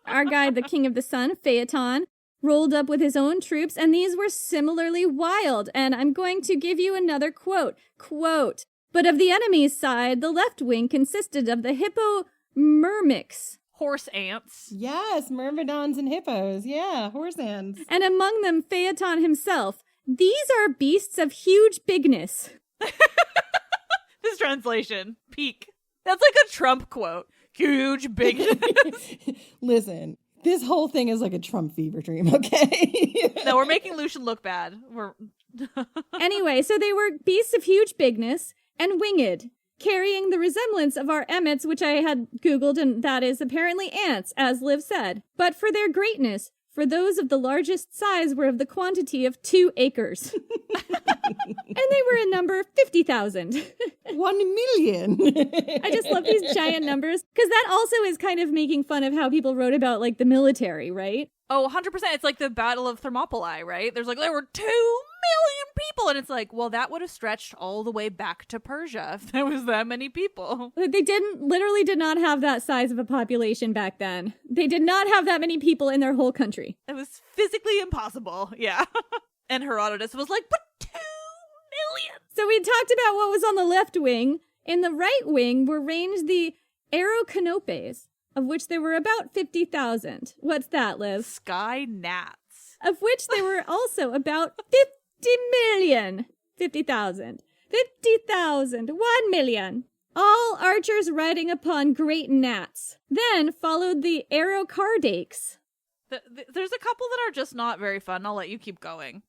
our guy, the King of the Sun, Phaeton, rolled up with his own troops, and these were similarly wild. And I'm going to give you another quote. Quote, but of the enemy's side, the left wing consisted of the hippomyrmics. Horse ants. Yes, myrmidons and hippos. Yeah, horse ants. And among them Phaeton himself. These are beasts of huge bigness. This translation. Peak. That's like a Trump quote. Huge bigness. Listen, this whole thing is like a Trump fever dream, okay? No, we're making Lucian look bad. Anyway, so they were beasts of huge bigness and winged, carrying the resemblance of our emmets, which I had Googled, and that is apparently ants, as Liv said. But for their greatness, for those of the largest size were of the quantity of 2 acres. And they were in number 50,000. 1 million. I just love these giant numbers, because that also is kind of making fun of how people wrote about, like, the military, right? Oh, 100%. It's like the Battle of Thermopylae, right? There's like, there were 2 million people. And it's like, well, that would have stretched all the way back to Persia if there was that many people. They literally did not have that size of a population back then. They did not have that many people in their whole country. It was physically impossible. Yeah. And Herodotus was like, but 2 million. So we talked about what was on the left wing. In the right wing were ranged the aerocanopes, of which there were about 50,000. What's that, Liz? Sky gnats. Of which there were also about 50 million. 50,000. 50,000. 1 million. All archers riding upon great gnats. Then followed the aerocardakes. There's a couple that are just not very fun. I'll let you keep going.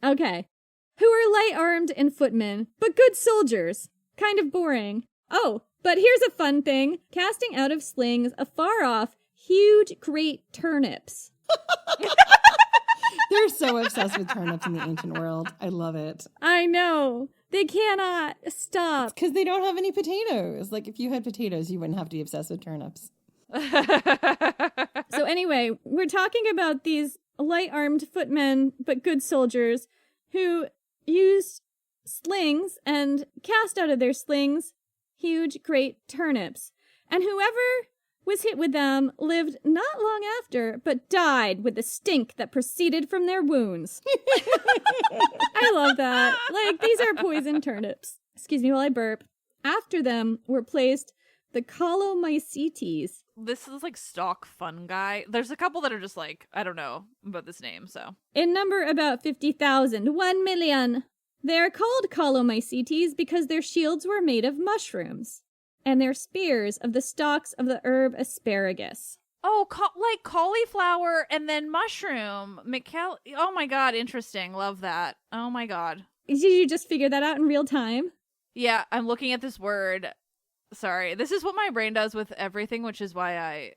Okay. Who are light-armed and footmen, but good soldiers. Kind of boring. Oh, but here's a fun thing. Casting out of slings, afar off, huge, great turnips. They're so obsessed with turnips in the ancient world. I love it. I know. They cannot stop. Because they don't have any potatoes. Like, if you had potatoes, you wouldn't have to be obsessed with turnips. So anyway, we're talking about these light-armed footmen, but good soldiers, who used slings and cast out of their slings huge, great turnips. And whoever was hit with them lived not long after, but died with the stink that proceeded from their wounds. I love that. Like, these are poison turnips. Excuse me while I burp. After them were placed the colomycetes. This is like stock fun guy. There's a couple that are just like, I don't know about this name, so. In number about 50,000. 1 million. They are called colomycetes because their shields were made of mushrooms, and their spears of the stalks of the herb asparagus. Oh, like cauliflower and then mushroom. Oh my god, interesting. Love that. Oh my god. Did you just figure that out in real time? Yeah, I'm looking at this word. Sorry. This is what my brain does with everything, which is why I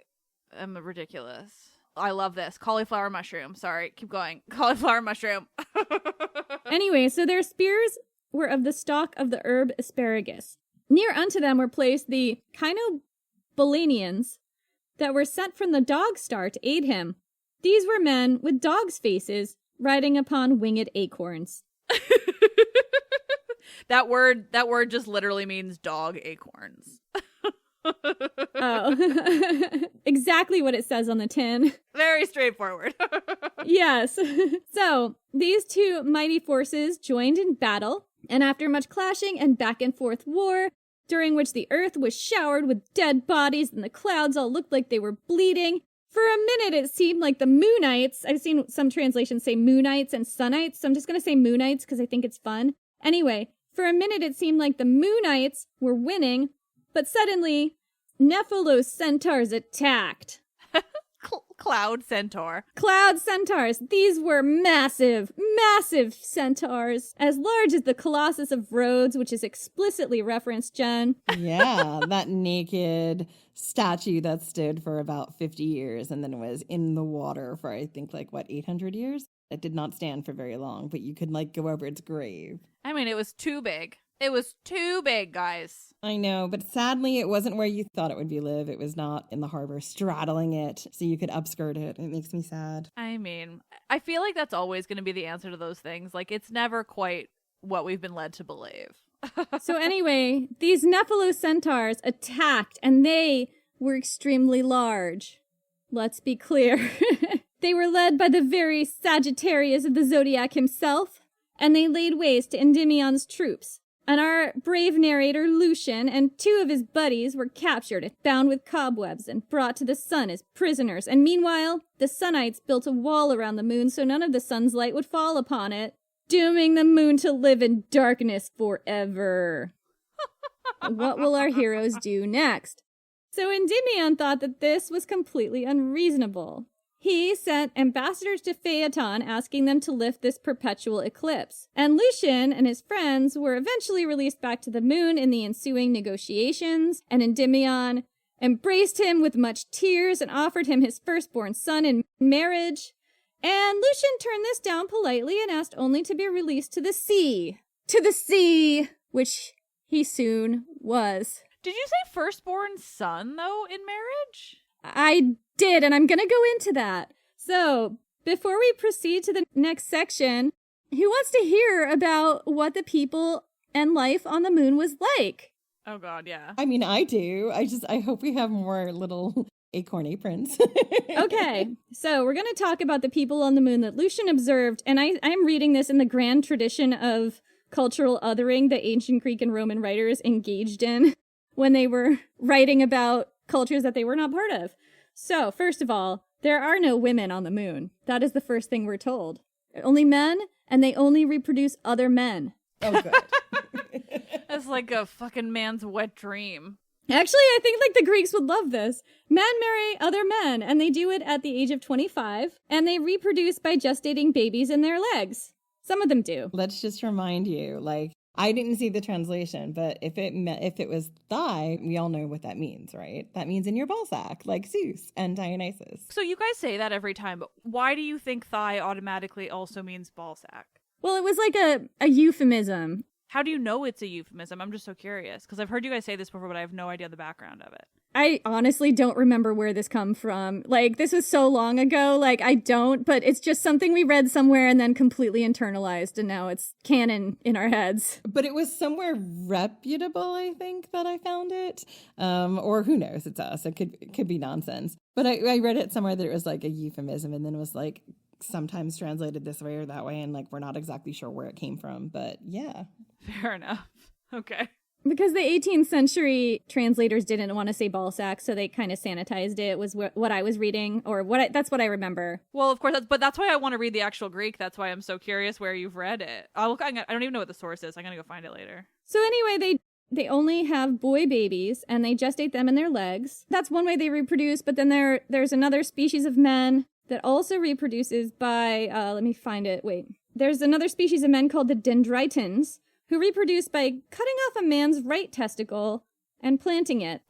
am ridiculous. I love this. Cauliflower mushroom. Sorry, keep going. Cauliflower mushroom. Anyway, so their spears were of the stalk of the herb asparagus. Near unto them were placed the Balanians, that were sent from the Dog Star to aid him. These were men with dogs' faces riding upon winged acorns. That word just literally means dog acorns. Oh. Exactly what it says on the tin. Very straightforward. Yes. So, these two mighty forces joined in battle, and after much clashing and back and forth war, during which the earth was showered with dead bodies and the clouds all looked like they were bleeding, for a minute it seemed like the Moonites, I've seen some translations say Moonites and Sunites, so I'm just going to say Moonites because I think it's fun. Anyway, for a minute it seemed like the Moonites were winning, but suddenly, Nephilos centaurs attacked. Cloud centaur. Cloud centaurs. These were massive, massive centaurs, as large as the Colossus of Rhodes, which is explicitly referenced, Genn. Yeah, that naked statue that stood for about 50 years and then was in the water for, I think, 800 years? It did not stand for very long, but you could, go over its grave. I mean, it was too big. It was too big, guys. I know, but sadly, it wasn't where you thought it would be, Liv. It was not in the harbor, straddling it, so you could upskirt it. It makes me sad. I mean, I feel like that's always going to be the answer to those things. It's never quite what we've been led to believe. So anyway, these Nephilos centaurs attacked, and they were extremely large. Let's be clear. They were led by the very Sagittarius of the Zodiac himself, and they laid waste to Endymion's troops. And our brave narrator, Lucian, and two of his buddies were captured, bound with cobwebs, and brought to the sun as prisoners. And meanwhile, the Sunites built a wall around the moon so none of the sun's light would fall upon it, dooming the moon to live in darkness forever. What will our heroes do next? So Endymion thought that this was completely unreasonable. He sent ambassadors to Phaeton asking them to lift this perpetual eclipse. And Lucian and his friends were eventually released back to the moon in the ensuing negotiations, and Endymion embraced him with much tears and offered him his firstborn son in marriage. And Lucian turned this down politely and asked only to be released to the sea. To the sea! Which he soon was. Did you say firstborn son, though, in marriage? I did, and I'm going to go into that. So, before we proceed to the next section, who wants to hear about what the people and life on the moon was like? Oh, God, yeah. I mean, I do. I hope we have more little acorn aprons. Okay, so we're going to talk about the people on the moon that Lucian observed, and I'm reading this in the grand tradition of cultural othering that ancient Greek and Roman writers engaged in when they were writing about cultures that they were not part of. So, first of all, there are no women on the moon. That is the first thing we're told. Only men, and they only reproduce other men. Oh, good. That's like a fucking man's wet dream. Actually, I think the Greeks would love this. Men marry other men, and they do it at the age of 25, and they reproduce by gestating babies in their legs. Some of them do. Let's just remind you, I didn't see the translation, but if it was thigh, we all know what that means, right? That means in your ball sack, like Zeus and Dionysus. So you guys say that every time, but why do you think thigh automatically also means ball sack? Well, it was like a euphemism. How do you know it's a euphemism? I'm just so curious, because I've heard you guys say this before, but I have no idea the background of it. I honestly don't remember where this come from. This was so long ago, I don't, but it's just something we read somewhere and then completely internalized, and now it's canon in our heads. But it was somewhere reputable, I think, that I found it. Or who knows, it's us. It could be nonsense. But I read it somewhere that it was a euphemism, and then it was sometimes translated this way or that way, and we're not exactly sure where it came from, but yeah. Fair enough. Okay. Because the 18th century translators didn't want to say ball sack, so they kind of sanitized it, was what I was reading, or that's what I remember. Well, of course, but that's why I want to read the actual Greek. That's why I'm so curious where you've read it. I don't even know what the source is. I'm going to go find it later. So anyway, they only have boy babies, and they gestate them in their legs. That's one way they reproduce, but then there's another species of men that also reproduces by, let me find it, wait. There's another species of men called the dendritans, who reproduce by cutting off a man's right testicle and planting it,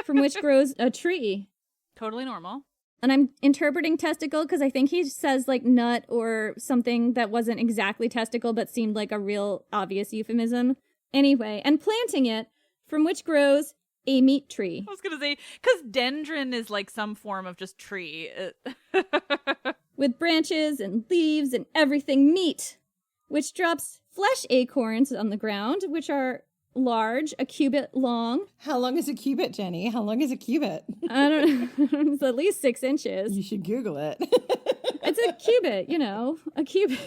from which grows a tree. Totally normal. And I'm interpreting testicle because I think he says nut or something that wasn't exactly testicle but seemed like a real obvious euphemism. Anyway, and planting it, from which grows a meat tree. I was going to say, because dendron is like some form of just tree. With branches and leaves and everything meat, which drops flesh acorns on the ground, which are large, a cubit long. How long is a cubit, Jenny? How long is a cubit? I don't know. It's at least 6 inches. You should Google it. It's a cubit, a cubit.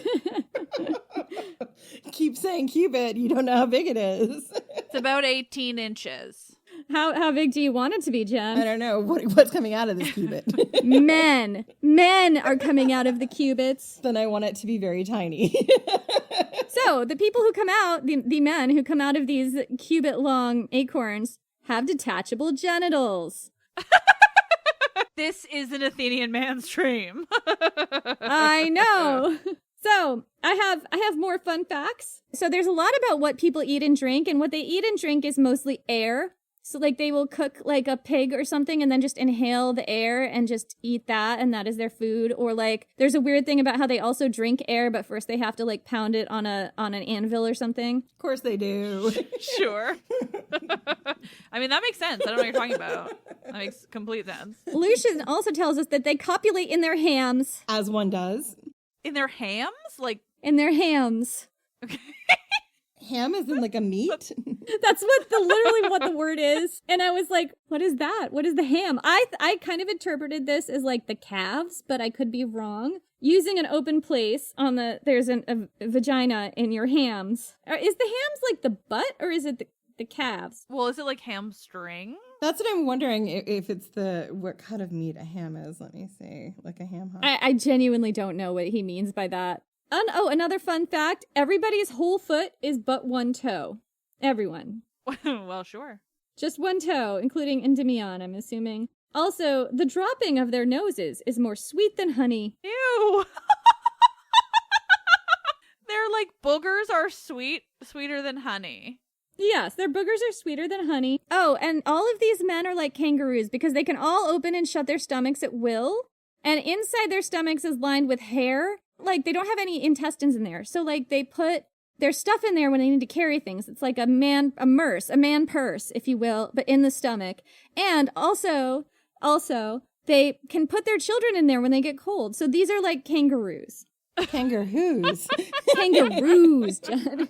Keep saying cubit. You don't know how big it is. It's about 18 inches. How big do you want it to be, Jen? I don't know. What's coming out of this cubit? Men are coming out of the cubits. Then I want it to be very tiny. So the people who come out, the men who come out of these cubit-long acorns have detachable genitals. This is an Athenian man's dream. I know. So I have more fun facts. So there's a lot about what people eat and drink, and what they eat and drink is mostly air. So like they will cook like a pig or something and then just inhale the air and just eat that, and that is their food. Or like there's a weird thing about how they also drink air, but first they have to like pound it on an anvil or something. Of course they do. Sure. I mean, that makes sense. I don't know what you're talking about. That makes complete sense. Lucian also tells us that they copulate in their hams. As one does. In their hams? Like In their hams. Okay. Ham is in like a meat? That's literally what the word is. And I was like, what is that? What is the ham? I kind of interpreted this as like the calves, but I could be wrong. Using an open place there's a vagina in your hams. Is the hams like the butt, or is it the calves? Well, is it like hamstring? That's what I'm wondering, if it's what kind of meat a ham is. Let me see. Like a ham hock. I genuinely don't know what he means by that. Another fun fact, everybody's whole foot is but one toe. Everyone. Well, sure. Just one toe, including Endymion, I'm assuming. Also, the dropping of their noses is more sweet than honey. Ew. They're like boogers are sweeter than honey. Yes, their boogers are sweeter than honey. Oh, and all of these men are like kangaroos because they can all open and shut their stomachs at will. And inside their stomachs is lined with hair. Like, they don't have any intestines in there. So, like, they put their stuff in there when they need to carry things. It's like a man purse, if you will, but in the stomach. And also, they can put their children in there when they get cold. So these are like kangaroos. Kangaroos. Kangaroos, Jen.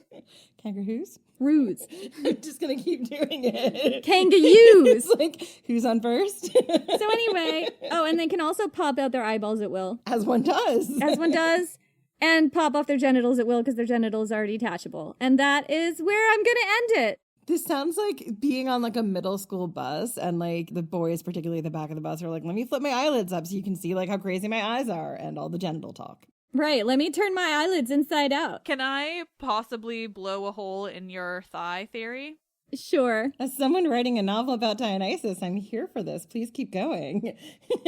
Kangaroos? Roos. I'm just going to keep doing it. Kangaroos. It's like, who's on first? So anyway, and they can also pop out their eyeballs at will. As one does. And pop off their genitals at will because their genitals are detachable. And that is where I'm going to end it. This sounds like being on like a middle school bus, and like the boys, particularly at the back of the bus, are like, let me flip my eyelids up so you can see like how crazy my eyes are, and all the genital talk. Right, let me turn my eyelids inside out. Can I possibly blow a hole in your thigh theory? Sure. As someone writing a novel about Dionysus, I'm here for this. Please keep going.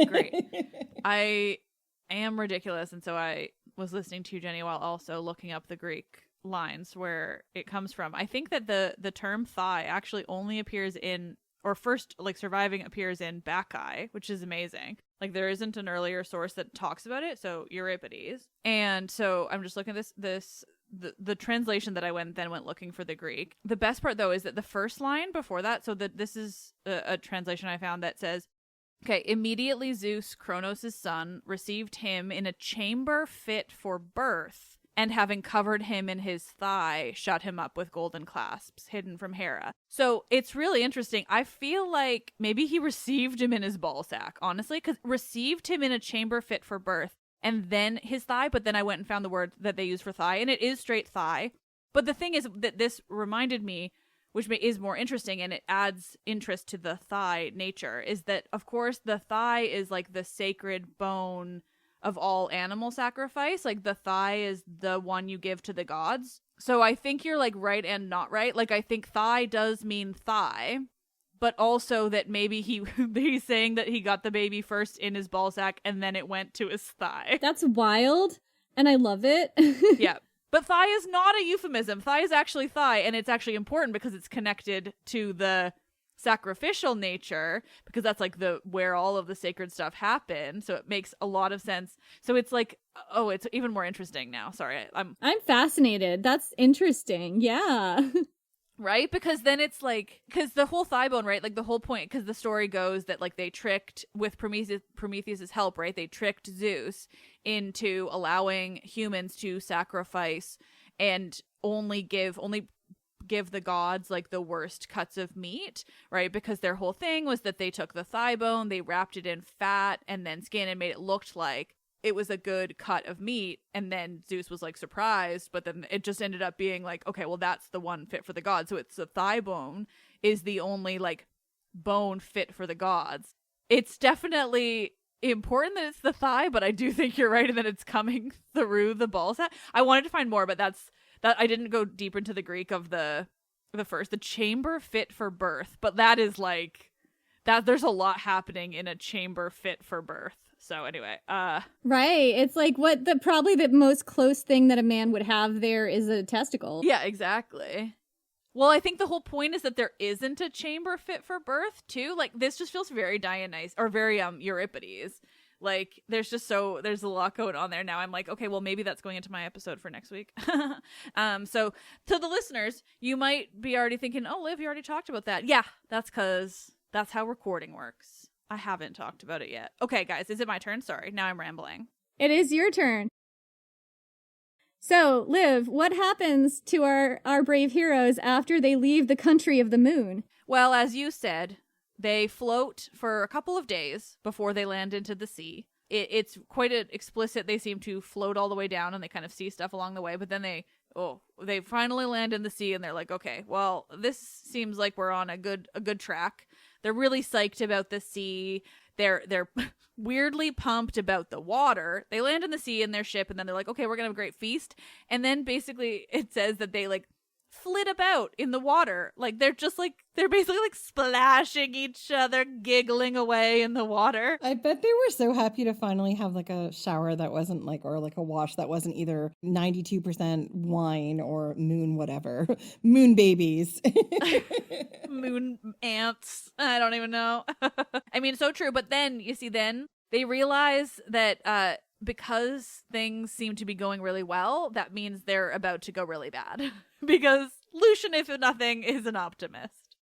Great. I am ridiculous, and so I was listening to you, Jenny, while also looking up the Greek lines where it comes from. I think that the term thigh actually only appears in, or first like surviving appears in Bacchae, which is amazing. Like there isn't an earlier source that talks about it, so Euripides. And so I'm just looking at the translation that I went looking for the Greek. The best part though is that the first line before that, so that this is a translation I found that says, okay, immediately Zeus, Cronos' son, received him in a chamber fit for birth, and having covered him in his thigh, shut him up with golden clasps, hidden from Hera. So it's really interesting. I feel like maybe he received him in his ballsack, honestly, because received him in a chamber fit for birth, and then his thigh, but then I went and found the word that they use for thigh, and it is straight thigh. But the thing is that this reminded me, which is more interesting, and it adds interest to the thigh nature, is that, of course, the thigh is like the sacred bone of all animal sacrifice. Like the thigh is the one you give to the gods. So I think you're like right and not right. Like I think thigh does mean thigh, but also that maybe he's saying that he got the baby first in his ballsack and then it went to his thigh. That's wild, and I love it. Yeah. But thigh is not a euphemism. Thigh is actually thigh, and it's actually important because it's connected to the sacrificial nature, because that's like where all of the sacred stuff happened. So it makes a lot of sense. So it's like, oh, it's even more interesting now. Sorry, I'm fascinated. That's interesting. Yeah. Right? Because then it's like, because the whole thigh bone, right? Like the whole point, because the story goes that like they tricked, with Prometheus's help, right? They tricked Zeus into allowing humans to sacrifice and only give the gods like the worst cuts of meat, right? Because their whole thing was that they took the thigh bone, they wrapped it in fat and then skin and made it look like it was a good cut of meat, and then Zeus was like surprised, but then it just ended up being like, okay, well that's the one fit for the gods. So it's the thigh bone is the only like bone fit for the gods. It's definitely important that it's the thigh, but I do think you're right in that it's coming through the ball sack. I wanted to find more, but that I didn't go deep into the Greek of the chamber fit for birth, but that is like that there's a lot happening in a chamber fit for birth. So anyway, right. It's like probably the most close thing that a man would have there is a testicle. Yeah, exactly. Well, I think the whole point is that there isn't a chamber fit for birth too. Like this just feels very Dionysus or very Euripides. Like there's a lot going on there now. I'm like, okay, well maybe that's going into my episode for next week. So to the listeners, you might be already thinking, oh, Liv, you already talked about that. Yeah, that's because that's how recording works. I haven't talked about it yet. Okay, guys, is it my turn? Sorry, now I'm rambling. It is your turn. So, Liv, what happens to our brave heroes after they leave the country of the moon? Well, as you said, they float for a couple of days before they land into the sea. It's quite explicit. They seem to float all the way down and they kind of see stuff along the way, but then they finally land in the sea and they're like, okay, well, this seems like we're on a good track. They're really psyched about the sea. They're weirdly pumped about the water. They land in the sea in their ship and then they're like, okay, we're gonna have a great feast. And then basically it says that they like flit about in the water. Like they're basically like splashing each other, giggling away in the water. I bet they were so happy to finally have like a shower that wasn't like, or like a wash that wasn't either 92% wine or moon whatever. Moon babies. Moon ants. I don't even know. I mean, so true. But then you see, then they realize that because things seem to be going really well, that means they're about to go really bad. Because Lucian, if nothing, is an optimist.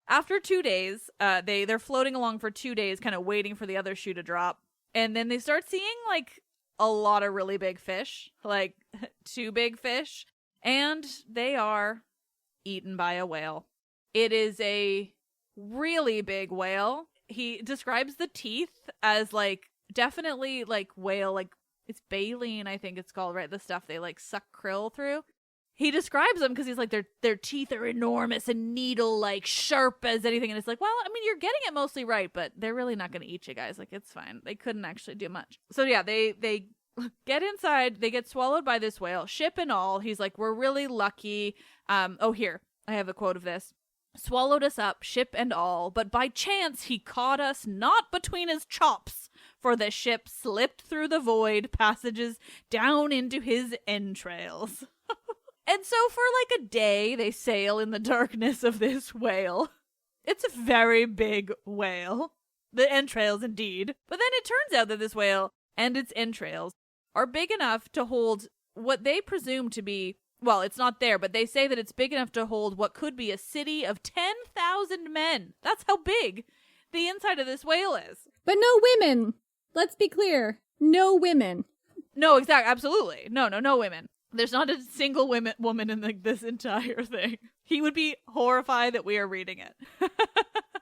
After 2 days, they're floating along for 2 days, kind of waiting for the other shoe to drop. And then they start seeing, like, a lot of really big fish. Like, 2 big fish. And they are eaten by a whale. It is a really big whale. He describes the teeth as, like, definitely like whale, like it's baleen, I think it's called, right? The stuff they like suck krill through. He describes them because he's like, their teeth are enormous and needle like sharp as anything. And it's like, well, I mean, you're getting it mostly right, but they're really not going to eat you guys. Like, it's fine. They couldn't actually do much. So yeah, they get inside. They get swallowed by this whale, ship and all. He's like, we're really lucky. Here, I have a quote of this. Swallowed us up, ship and all, but by chance he caught us not between his chops, for the ship slipped through the void passages down into his entrails. And so for like a day, they sail in the darkness of this whale. It's a very big whale. The entrails, indeed. But then it turns out that this whale and its entrails are big enough to hold what they presume to be, well, it's not there, but they say that it's big enough to hold what could be a city of 10,000 men. That's how big the inside of this whale is. But no women. Let's be clear. No women. No, exactly. Absolutely. No women. There's not a single woman in this entire thing. He would be horrified that we are reading it.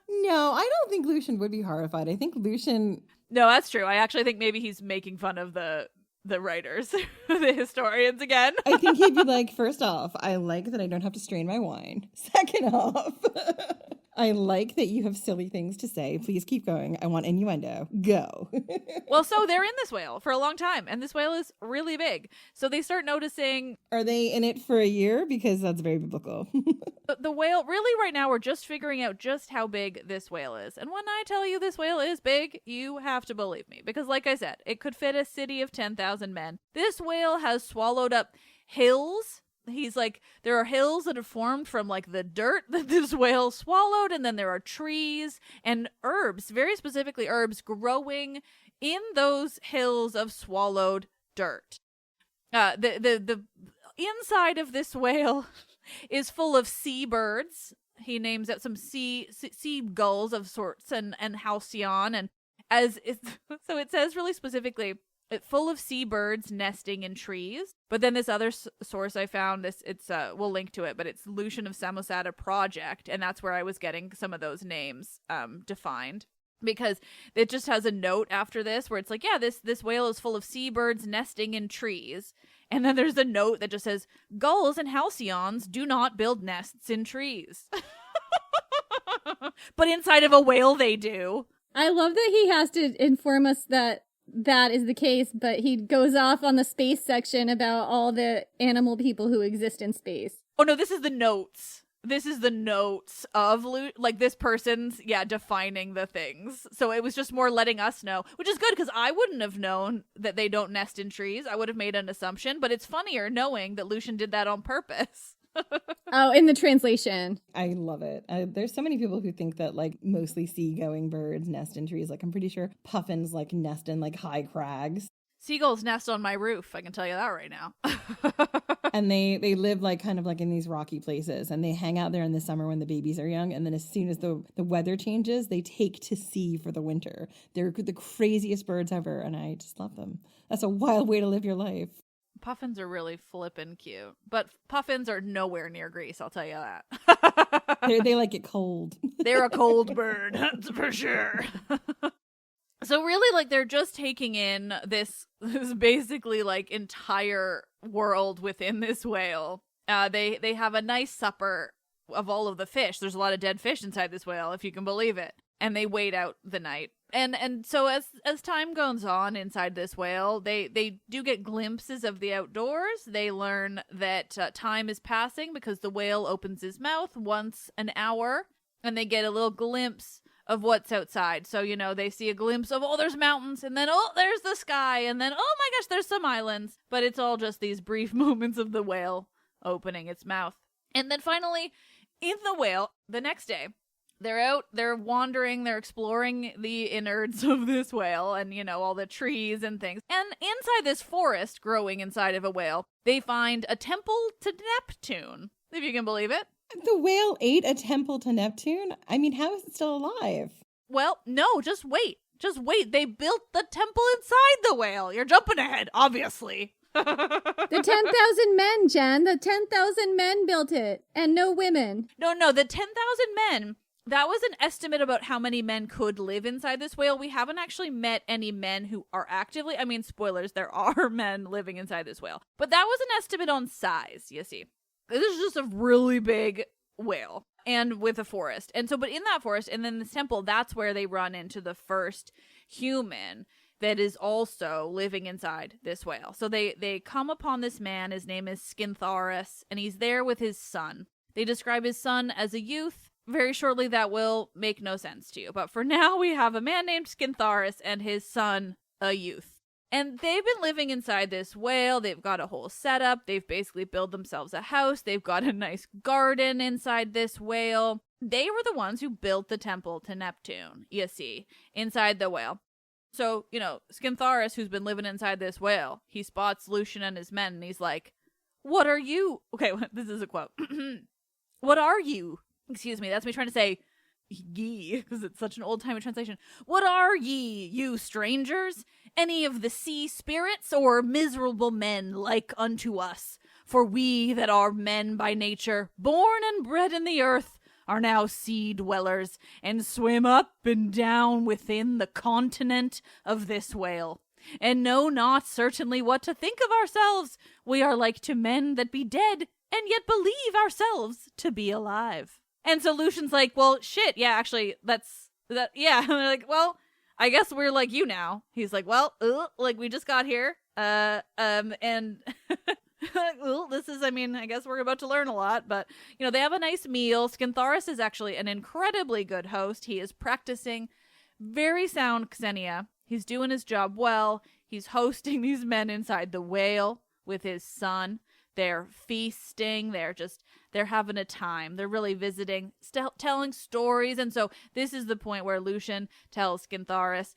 No, I don't think Lucian would be horrified. I think Lucian... No, that's true. I actually think maybe he's making fun of the writers, the historians again. I think he'd be like, first off, I like that I don't have to strain my wine. Second off, I like that you have silly things to say. Please keep going. I want innuendo. Go. Well, so they're in this whale for a long time, and this whale is really big. So they start noticing... Are they in it for a year? Because that's very biblical. The whale, really right now, we're just figuring out just how big this whale is. And when I tell you this whale is big, you have to believe me. Because like I said, it could fit a city of 10,000 men. This whale has swallowed up hills. He's like, there are hills that have formed from like the dirt that this whale swallowed, and then there are trees and herbs, very specifically herbs, growing in those hills of swallowed dirt. The inside of this whale is full of seabirds. He names out some sea gulls of sorts and halcyon, and as it's, so it says really specifically, it's full of seabirds nesting in trees. But then this other source I found, we'll link to it, but it's Lucian of Samosata Project, and that's where I was getting some of those names defined. Because it just has a note after this where it's like, yeah, this whale is full of seabirds nesting in trees. And then there's a note that just says, gulls and halcyons do not build nests in trees. But inside of a whale, they do. I love that he has to inform us that is the case, but he goes off on the space section about all the animal people who exist in space. Oh, no, this is the notes. This is the notes of, like, this person's, defining the things. So it was just more letting us know, which is good because I wouldn't have known that they don't nest in trees. I would have made an assumption, but it's funnier knowing that Lucian did that on purpose. Oh, in the translation. I love it. There's so many people who think that, like, mostly seagoing birds nest in trees. Like, I'm pretty sure puffins, like, nest in, like, high crags. Seagulls nest on my roof. I can tell you that right now. And they live like kind of like in these rocky places, and they hang out there in the summer when the babies are young, and then as soon as the weather changes, they take to sea for the winter. They're the craziest birds ever, and I just love them. That's a wild way to live your life. Puffins are really flippin' cute, but puffins are nowhere near Greece, I'll tell you that. They like it cold. They're a cold bird, that's for sure. So really, like, they're just taking in this basically, like, entire world within this whale. They have a nice supper of all of the fish. There's a lot of dead fish inside this whale, if you can believe it. And they wait out the night. And so as time goes on inside this whale, they do get glimpses of the outdoors. They learn that time is passing because the whale opens his mouth once an hour, and they get a little glimpse of what's outside. So, you know, they see a glimpse of, oh, there's mountains, and then, oh, there's the sky, and then, oh my gosh, there's some islands. But it's all just these brief moments of the whale opening its mouth. And then finally, in the whale, the next day, they're out, they're wandering, they're exploring the innards of this whale and, you know, all the trees and things. And inside this forest growing inside of a whale, they find a temple to Neptune, if you can believe it. The whale ate a temple to Neptune? I mean, how is it still alive? Well, no, just wait. Just wait. They built the temple inside the whale. You're jumping ahead, obviously. The 10,000 men, Genn. The 10,000 men built it. And no women. No, the 10,000 men, that was an estimate about how many men could live inside this whale. We haven't actually met any men who are actively, I mean, spoilers, there are men living inside this whale. But that was an estimate on size, you see. This is just a really big whale and with a forest. And so, but in that forest and then this temple, that's where they run into the first human that is also living inside this whale. So they come upon this man. His name is Skintharis, and he's there with his son. They describe his son as a youth. Very shortly, that will make no sense to you. But for now, we have a man named Skintharis and his son, a youth. And they've been living inside this whale. They've got a whole setup. They've basically built themselves a house. They've got a nice garden inside this whale. They were the ones who built the temple to Neptune, you see, inside the whale. So, you know, Skintharis, who's been living inside this whale, he spots Lucian and his men, and he's like, what are you? Okay, this is a quote. What are you? Excuse me, that's me trying to say ye, because it's such an old-timey translation. What are ye, you strangers? Any of the sea spirits, or miserable men like unto us? For we that are men by nature, born and bred in the earth, are now sea dwellers, and swim up and down within the continent of this whale, and know not certainly what to think of ourselves. We are like to men that be dead, and yet believe ourselves to be alive. And so Lucian's like, well, shit, yeah, actually, yeah. And they're like, well, I guess we're like you now. He's like, well, like, we just got here, and well, this is, I mean, I guess we're about to learn a lot, but, you know, they have a nice meal. Skintharis is actually an incredibly good host. He is practicing very sound Xenia. He's doing his job well. He's hosting these men inside the whale with his son. They're feasting. They're having a time. They're really visiting, telling stories. And so this is the point where Lucian tells Skintharis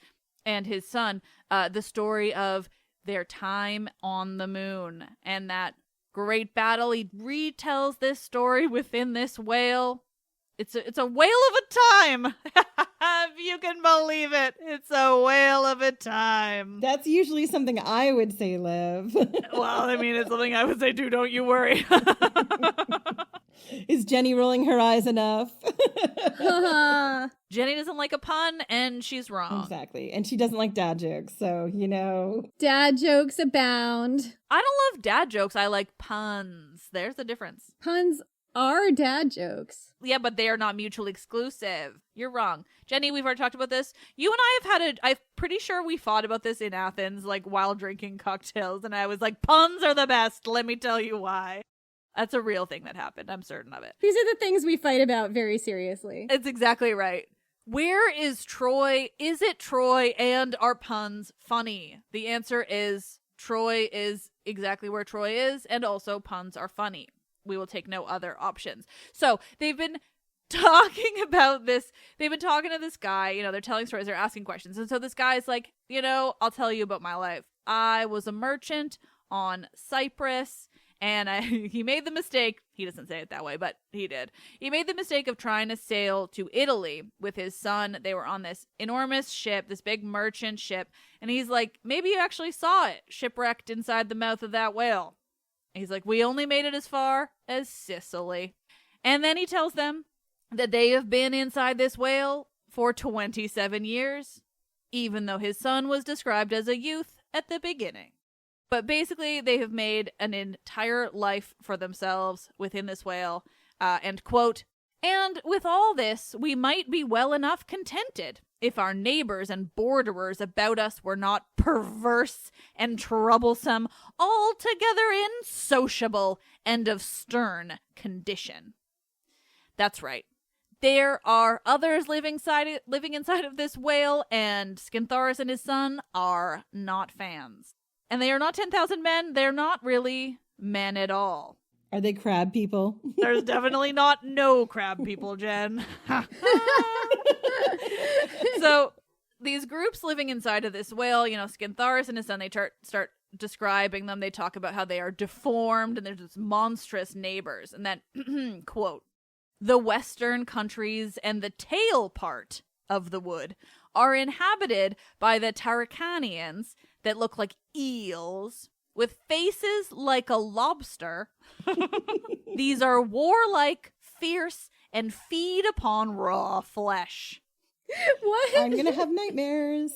and his son the story of their time on the moon and that great battle. He retells this story within this whale. It's a whale of a time. If you can believe it. It's a whale of a time. That's usually something I would say, Liv. Well, I mean, it's something I would say too, don't you worry. Is Jenny rolling her eyes enough? Jenny doesn't like a pun, and she's wrong. Exactly. And she doesn't like dad jokes, so, you know. Dad jokes abound. I don't love dad jokes. I like puns. There's the difference. Puns are dad jokes. Yeah, but they are not mutually exclusive. You're wrong. Jenny, we've already talked about this. You and I have I'm pretty sure we fought about this in Athens, like while drinking cocktails, and I was like, puns are the best. Let me tell you why. That's a real thing that happened. I'm certain of it. These are the things we fight about very seriously. It's exactly right. Where is Troy? Is it Troy? And are puns funny? The answer is Troy is exactly where Troy is, and also puns are funny. We will take no other options. So they've been talking about this. They've been talking to this guy. You know, they're telling stories. They're asking questions. And so this guy's like, you know, I'll tell you about my life. I was a merchant on Cyprus. And he made the mistake, he doesn't say it that way, but he did. He made the mistake of trying to sail to Italy with his son. They were on this enormous ship, this big merchant ship. And he's like, maybe you actually saw it shipwrecked inside the mouth of that whale. And he's like, we only made it as far as Sicily. And then he tells them that they have been inside this whale for 27 years, even though his son was described as a youth at the beginning. But basically, they have made an entire life for themselves within this whale. And quote, and with all this, we might be well enough contented if our neighbors and borderers about us were not perverse and troublesome, altogether insociable, and of stern condition. That's right. There are others living inside of this whale, and Skintharis and his son are not fans. And they are not 10,000 men. They're not really men at all. Are they crab people? There's definitely not no crab people, Jen. So these groups living inside of this whale, you know, Skintharis and his son, they start describing them. They talk about how they are deformed and there's this monstrous neighbors. And then, quote, the western countries and the tail part of the wood are inhabited by the Taracanians that look like eels with faces like a lobster. These are warlike, fierce, and feed upon raw flesh. What? I'm gonna have nightmares.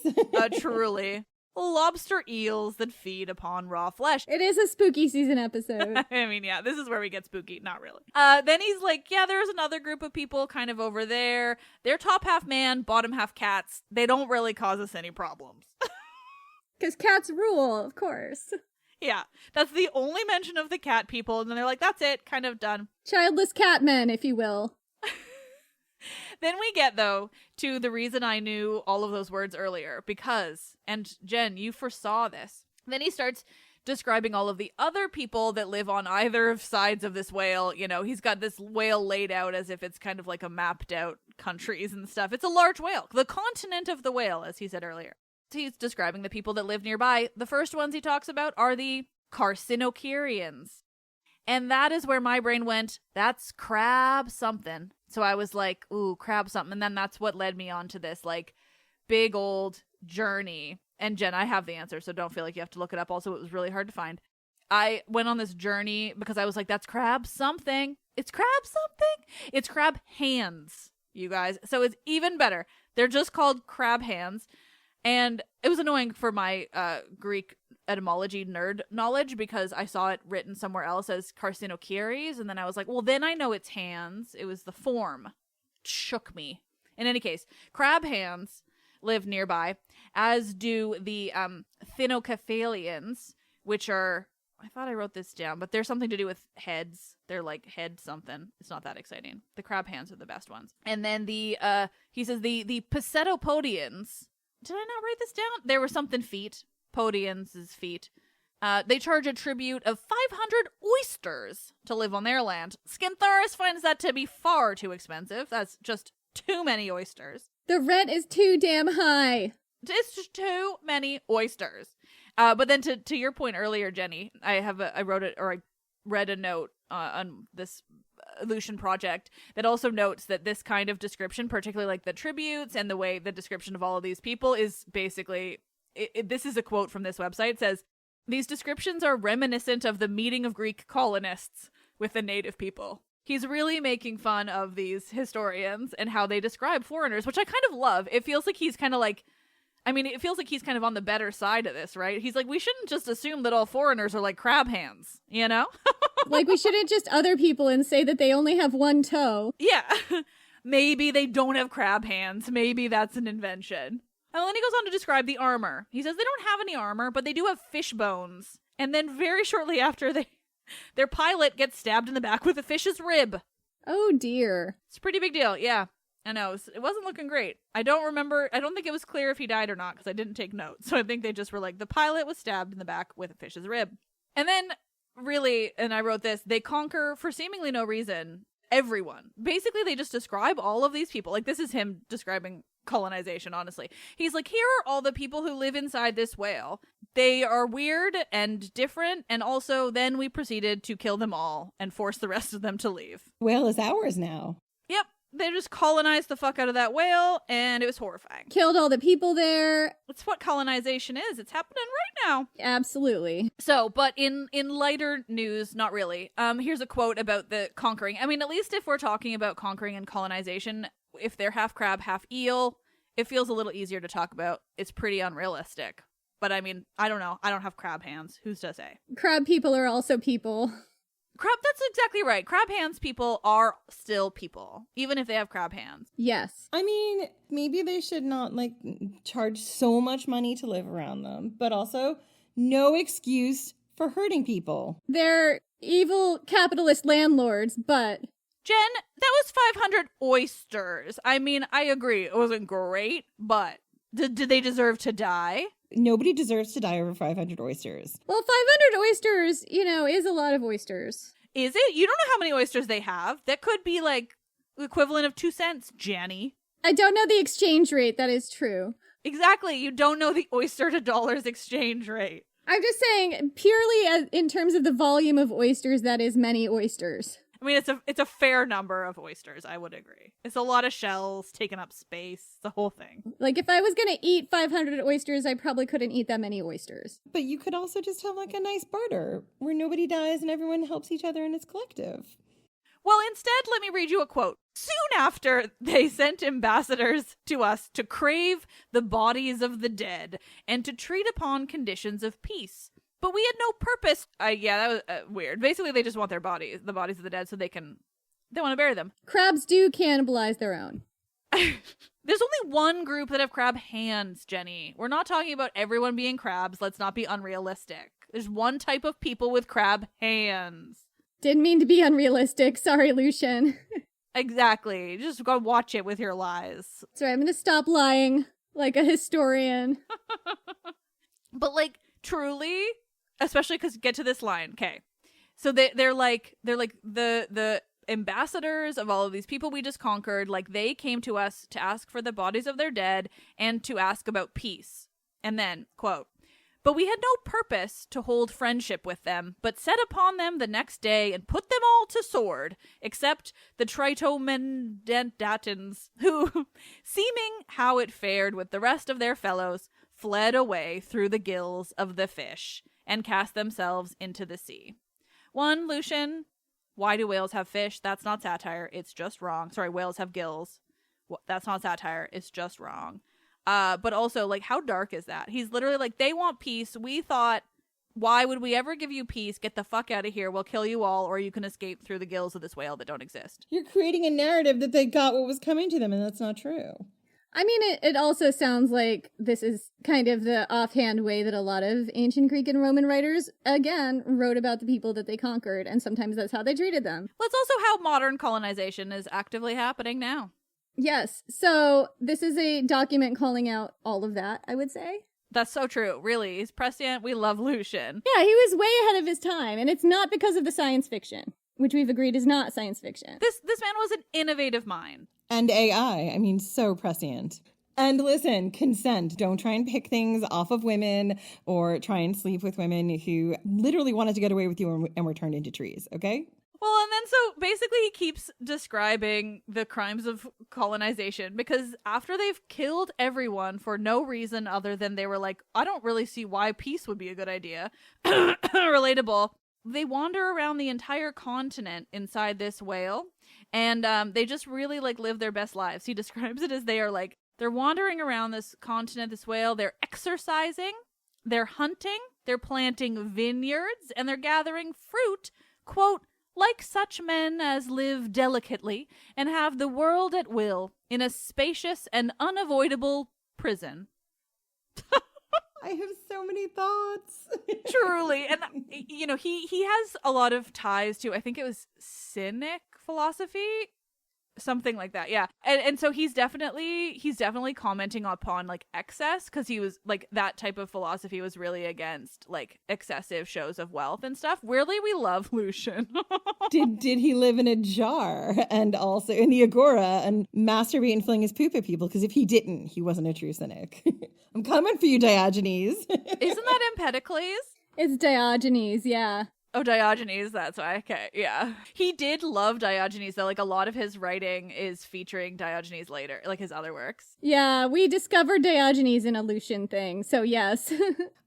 Truly. Lobster eels that feed upon raw flesh. It is a spooky season episode. I mean, yeah, this is where we get spooky. Not really. Then he's like, yeah, there's another group of people kind of over there. They're top half man, bottom half cats. They don't really cause us any problems. Because cats rule, of course. Yeah, that's the only mention of the cat people. And then they're like, that's it, kind of done. Childless cat men, if you will. Then we get, though, to the reason I knew all of those words earlier. Because, and Jen, you foresaw this. Then he starts describing all of the other people that live on either sides of this whale. You know, he's got this whale laid out as if it's kind of like a mapped out countries and stuff. It's a large whale. The continent of the whale, as he said earlier. He's describing the people that live nearby. The first ones he talks about are the Carcinocerians. And that is where my brain went, that's crab something. So I was like, ooh, crab something. And then that's what led me on to this, like, big old journey. And Jen, I have the answer, so don't feel like you have to look it up. Also, it was really hard to find. I went on this journey because I was like, that's crab something. It's crab something? It's crab hands, you guys. So it's even better. They're just called crab hands. And it was annoying for my Greek etymology nerd knowledge because I saw it written somewhere else as Carcinoceres. And then I was like, well, then I know it's hands. It was the form. It shook me. In any case, crab hands live nearby, as do the Thinocephalians, which are, I thought I wrote this down, but there's something to do with heads. They're like head something. It's not that exciting. The crab hands are the best ones. And then he says the Pacetopodians. Did I not write this down? There were something feet. Podians' feet. They charge a tribute of 500 oysters to live on their land. Skintharis finds that to be far too expensive. That's just too many oysters. The rent is too damn high. It's just too many oysters. But then to your point earlier, Jenny, I wrote it, or I read a note on this Lucian project that also notes that this kind of description, particularly like the tributes and the way the description of all of these people is basically, this is a quote from this website. It says, "These descriptions are reminiscent of the meeting of Greek colonists with the native people." He's really making fun of these historians and how they describe foreigners, which I kind of love. It feels like he's kind of like, it feels like he's kind of on the better side of this, right? He's like, we shouldn't just assume that all foreigners are like crab hands, you know? Like, we shouldn't just other people and say that they only have one toe. Yeah. Maybe they don't have crab hands. Maybe that's an invention. And then he goes on to describe the armor. He says they don't have any armor, but they do have fish bones. And then very shortly after, their pilot gets stabbed in the back with a fish's rib. Oh, dear. It's a pretty big deal, yeah. I know, it wasn't looking great. I don't think it was clear if he died or not, because I didn't take notes. So I think they just were like, the pilot was stabbed in the back with a fish's rib. And then, really, and I wrote this, they conquer, for seemingly no reason, everyone. Basically, they just describe all of these people. Like, this is him describing colonization, honestly. He's like, here are all the people who live inside this whale. They are weird and different, and also then we proceeded to kill them all and force the rest of them to leave. Whale is ours now. Yep. They just colonized the fuck out of that whale, and it was horrifying. Killed all the people there. That's what colonization is. It's happening right now. Absolutely. So, but in lighter news, not really. Here's a quote about the conquering. At least if we're talking about conquering and colonization, if they're half crab, half eel, it feels a little easier to talk about. It's pretty unrealistic. But I don't know. I don't have crab hands. Who's to say? Crab people are also people. That's exactly right. Crab hands people are still people, even if they have crab hands. Yes. Maybe they should not, charge so much money to live around them, but also no excuse for hurting people. They're evil capitalist landlords, but... Genn, that was 500 oysters. I agree. It wasn't great, but did they deserve to die? Nobody deserves to die over 500 oysters. Well, 500 oysters, is a lot of oysters. Is it? You don't know how many oysters they have. That could be the equivalent of 2 cents, Janny. I don't know the exchange rate. That is true. Exactly. You don't know the oyster to dollars exchange rate. I'm just saying, purely in terms of the volume of oysters, that is many oysters. It's a fair number of oysters, I would agree. It's a lot of shells taking up space, the whole thing. Like, if I was gonna eat 500 oysters, I probably couldn't eat that many oysters. But you could also just have a nice barter where nobody dies and everyone helps each other and it's collective. Well, instead, let me read you a quote. Soon after, they sent ambassadors to us to crave the bodies of the dead and to treat upon conditions of peace. But we had no purpose. That was weird. Basically, they just want the bodies of the dead, so they want to bury them. Crabs do cannibalize their own. There's only one group that have crab hands, Jenny. We're not talking about everyone being crabs. Let's not be unrealistic. There's one type of people with crab hands. Didn't mean to be unrealistic. Sorry, Lucian. Exactly. Just go watch it with your lies. Sorry, I'm gonna stop lying like a historian. But truly, especially because get to this line, okay? So they're like the ambassadors of all of these people we just conquered. They came to us to ask for the bodies of their dead and to ask about peace. And then, quote, "But we had no purpose to hold friendship with them, but set upon them the next day and put them all to sword, except the Tritomendatans, who, seeming how it fared with the rest of their fellows, fled away through the gills of the fish and cast themselves into the sea." One, Lucian, why do whales have fish? That's not satire. It's just wrong. Sorry, whales have gills. That's not satire. It's just wrong. But also, how dark is that? He's literally they want peace. We thought, why would we ever give you peace? Get the fuck out of here. We'll kill you all, or you can escape through the gills of this whale that don't exist. You're creating a narrative that they got what was coming to them, and that's not true. It also sounds like this is kind of the offhand way that a lot of ancient Greek and Roman writers, again, wrote about the people that they conquered, and sometimes that's how they treated them. Well, it's also how modern colonization is actively happening now. Yes, so this is a document calling out all of that, I would say. That's so true, really. He's prescient. We love Lucian. Yeah, he was way ahead of his time, and it's not because of the science fiction, which we've agreed is not science fiction. This man was an innovative mind. And AI, so prescient. And listen, consent. Don't try and pick things off of women or try and sleep with women who literally wanted to get away with you and were turned into trees, okay? Well, and then so basically he keeps describing the crimes of colonization because after they've killed everyone for no reason other than they were like, I don't really see why peace would be a good idea. Relatable. They wander around the entire continent inside this whale and they just really like live their best lives. He describes it as they're wandering around this continent, this whale, they're exercising, they're hunting, they're planting vineyards, and they're gathering fruit, quote, like such men as live delicately and have the world at will in a spacious and unavoidable prison. I have so many thoughts. Truly. And, you know, he has a lot of ties to, I think it was Cynic philosophy. Something like that, yeah. And so he's definitely commenting upon like excess because he was like that type of philosophy was really against like excessive shows of wealth and stuff. Weirdly, we love Lucian. Did he live in a jar and also in the agora and masturbate and fling his poop at people? Because if he didn't, he wasn't a true cynic. I'm coming for you, Diogenes. Isn't that Empedocles? It's Diogenes, yeah. Oh, Diogenes, that's why. Okay, yeah. He did love Diogenes, though. Like, a lot of his writing is featuring Diogenes later, like his other works. Yeah, we discovered Diogenes in a Lucian thing, so yes.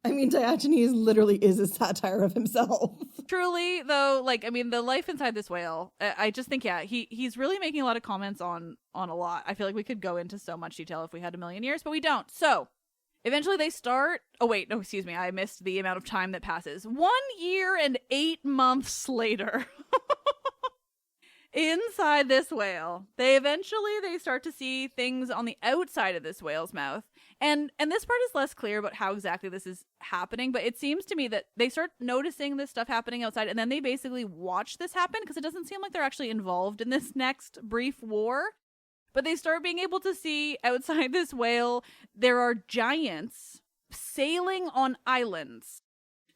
I mean, Diogenes literally is a satire of himself. Truly, though, like, I mean, the life inside this whale, I just think, yeah, he's really making a lot of comments on a lot. I feel like we could go into so much detail if we had a million years, but we don't. So, eventually they start... Oh, wait. No, excuse me. I missed the amount of time that passes. 1 year and 8 months later. Inside this whale, they start to see things on the outside of this whale's mouth. And this part is less clear about how exactly this is happening, but it seems to me that they start noticing this stuff happening outside, and then they basically watch this happen, because it doesn't seem like they're actually involved in this next brief war. But they start being able to see outside this whale, there are giants sailing on islands.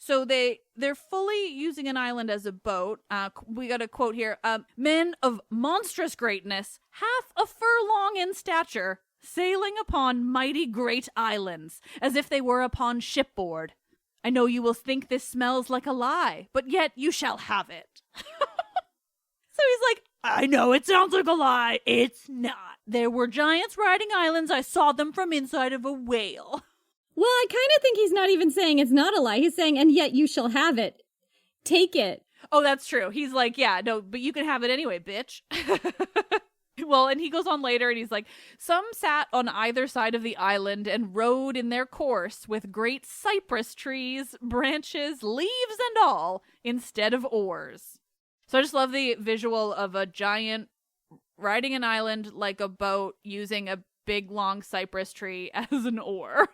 So they're fully using an island as a boat. We got a quote here. Men of monstrous greatness, half a furlong in stature, sailing upon mighty great islands, as if they were upon shipboard. I know you will think this smells like a lie, but yet you shall have it. So he's like, I know it sounds like a lie. It's not. There were giants riding islands. I saw them from inside of a whale. Well, I kind of think he's not even saying it's not a lie. He's saying, and yet you shall have it. Take it. Oh, that's true. He's like, yeah, no, but you can have it anyway, bitch. Well, and he goes on later and he's like, some sat on either side of the island and rowed in their course with great cypress trees, branches, leaves and all, instead of oars. So I just love the visual of a giant riding an island like a boat using a big long cypress tree as an oar.